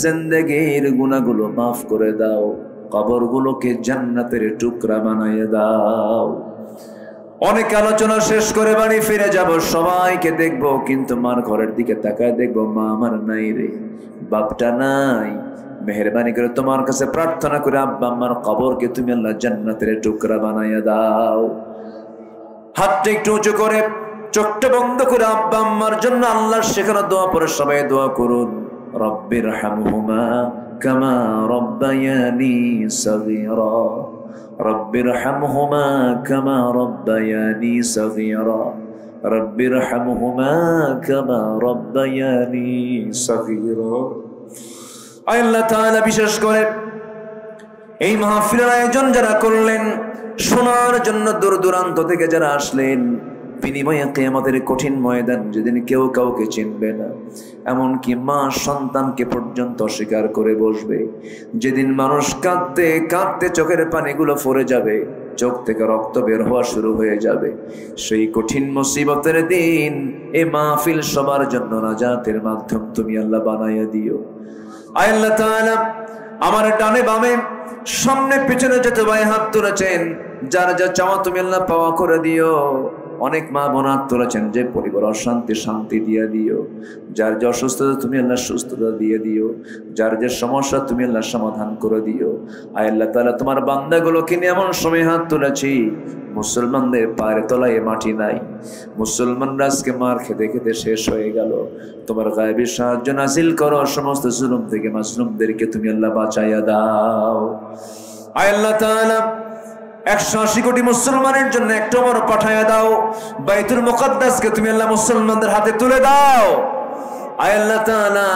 জিন্দেগির গুনাহগুলো মাফ করে দাও, কবরগুলোকে জান্নাতের টুকরা বানায় দাও। অনেক আলোচনা শেষ করে বাড়ি ফিরে যাব, সবাইকে দেখবো, কিন্তু মার ঘরের দিকে তাকায় দেখবো মা আমার নাই রে, বাপটা নাই। মেহেরবানি করে তোমার কাছে প্রার্থনা করে আব্বা আম্মার কবরকে তুমি আল্লাহ জান্নাতের টুকরা বানাইয়া দাও। হাতটা একটু উঁচু করে, চোখটা বন্ধ করে আব্বা আম্মার জন্য আল্লাহর শেখানো দোয়া পরে সবাই দোয়া করুন। রব্বির হামহুমা কামা রব্বায়ানি সগীরা, রব্বির হামহুমা কামা রব্বায়ানি সগীরা, রব্বির হামহুমা কামা রব্বায়ানি সগীরা। আল্লাহ তাআলা বিশেষ করে এই মাহফিলের আয়োজন যারা করলেন, শোনার জন্য দূর দূরান্ত থেকে যারা আসলেন, বিনিময়ে কিয়ামতের কঠিন ময়দান যেদিন কেউ কাউকে চিনবে না, এমনকি মা সন্তানকে পর্যন্ত অস্বীকার করে বসবে, যেদিন মানুষ কাঁদতে কাঁদতে চোখের পানিগুলো ফরে যাবে, চোখ থেকে রক্ত বের হওয়া শুরু হয়ে যাবে, সেই কঠিন মুসিবতের দিন এ মাহফিল সবার জন্য নাজাতের মাধ্যম তুমি আল্লাহ বানাইয়া দিও। আল্লাহ তাআলা আমার ডানে বামে সামনে পিছনে যত ভাই হাত তুলেছেন, যার যা চাওয়া তুমি আল্লাহ পাওয়া করে দিও। অনেক মা বোন হাত তুলেছেন, যে পরিবার অশান্তি শান্তি দিয়ে দিও, যার যে অসুস্থতা তুমি আল্লাহ সুস্থতা দিয়ে দিও, যার যে সমস্যা তুমি আল্লাহ সমাধান করে দিও। আল্লাহ তাআলা তোমার বান্দাগুলোকে নিয়ে এমন সময় হাত তুলেছি, মুসলমানদের পায়ের তলায় মাটি নাই, মুসলমানরা আজকে মার খেতে খেতে শেষ হয়ে গেল। তোমার গায়েবী সাহায্য নাজিল করো, সমস্ত জুলুম থেকে মাজলুমদেরকে তুমি আল্লাহ বাঁচাইয়া দাও। আল্লাহ তাআলা 180 কোটি মুসলমানের জন্য একটা বড় পাঠাইয়া দাও। বাইতুল মুকাদ্দাসকে তুমি আল্লাহ মুসলমানদের হাতে তুলে দাও। আল্লাহ তাআলা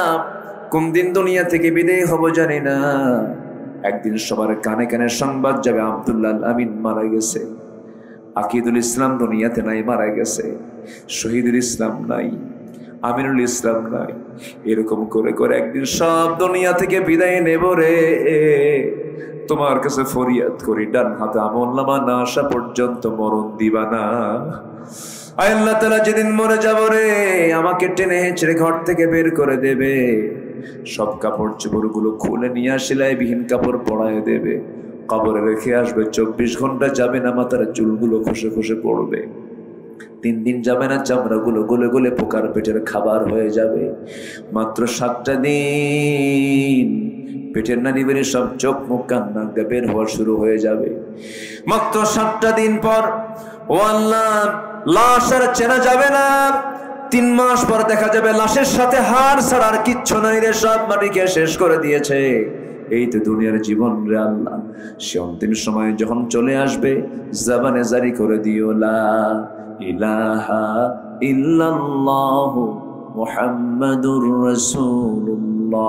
কোন দিন দুনিয়া থেকে বিদায় হব জানি না, একদিন সবার কানে কানে সংবাদ যাবে আব্দুল্লাহ আমিন মারা গেছে, আকিদুল ইসলাম দুনিয়াতে নাই, মারা গেছে, শহীদুল ইসলাম নাই, আমিনুল ইসলাম নাই। এরকম করে করে একদিন সব দুনিয়া থেকে বিদায় নেব রে। তোমার কাছে ফরিয়াদ করি, ডান হাতে আমল নামা না আসা পর্যন্ত মরণ দিবা না। আয় আল্লাহ তাআলা, যেদিন মরে যাব রে, আমাকে টেনে হেঁচড়ে ঘর থেকে বের করে দেবে, সব কাপড় চোপড়গুলো খুলে নিয়ে সেলাইবিহীন কাপড় পরায় দেবে, কবরে রেখে আসবে। 24 ঘন্টা যাবে না, মাথার চুলগুলো খসে খসে পড়বে। 3 দিন যাবে না, চামড়াগুলো গলে গলে পোকার পেটের খাবার হয়ে যাবে। মাত্র 7টা দিন পেটের নানি বেরিয়ে সব চোখ মুখ কান নাক দিয়ে বের হওয়া শুরু হয়ে যাবে। মাত্র 7টা দিন পর, ও আল্লাহ, লাশ আর চেনা যাবে না। 3 মাস পর দেখা যাবে লাশের সাথে হাড় ছাড়া আর কিচ্ছু নাই রে, সব মাটিকে শেষ করে দিয়েছে। এই তো দুনিয়ার জীবন রে আল্লাহ। সে অন্তিম সময় যখন চলে আসবে, জবানে জারি করে দিও লা ইলাহা ইল্লাল্লাহু মুহাম্মাদুর রাসূলুল্লাহ।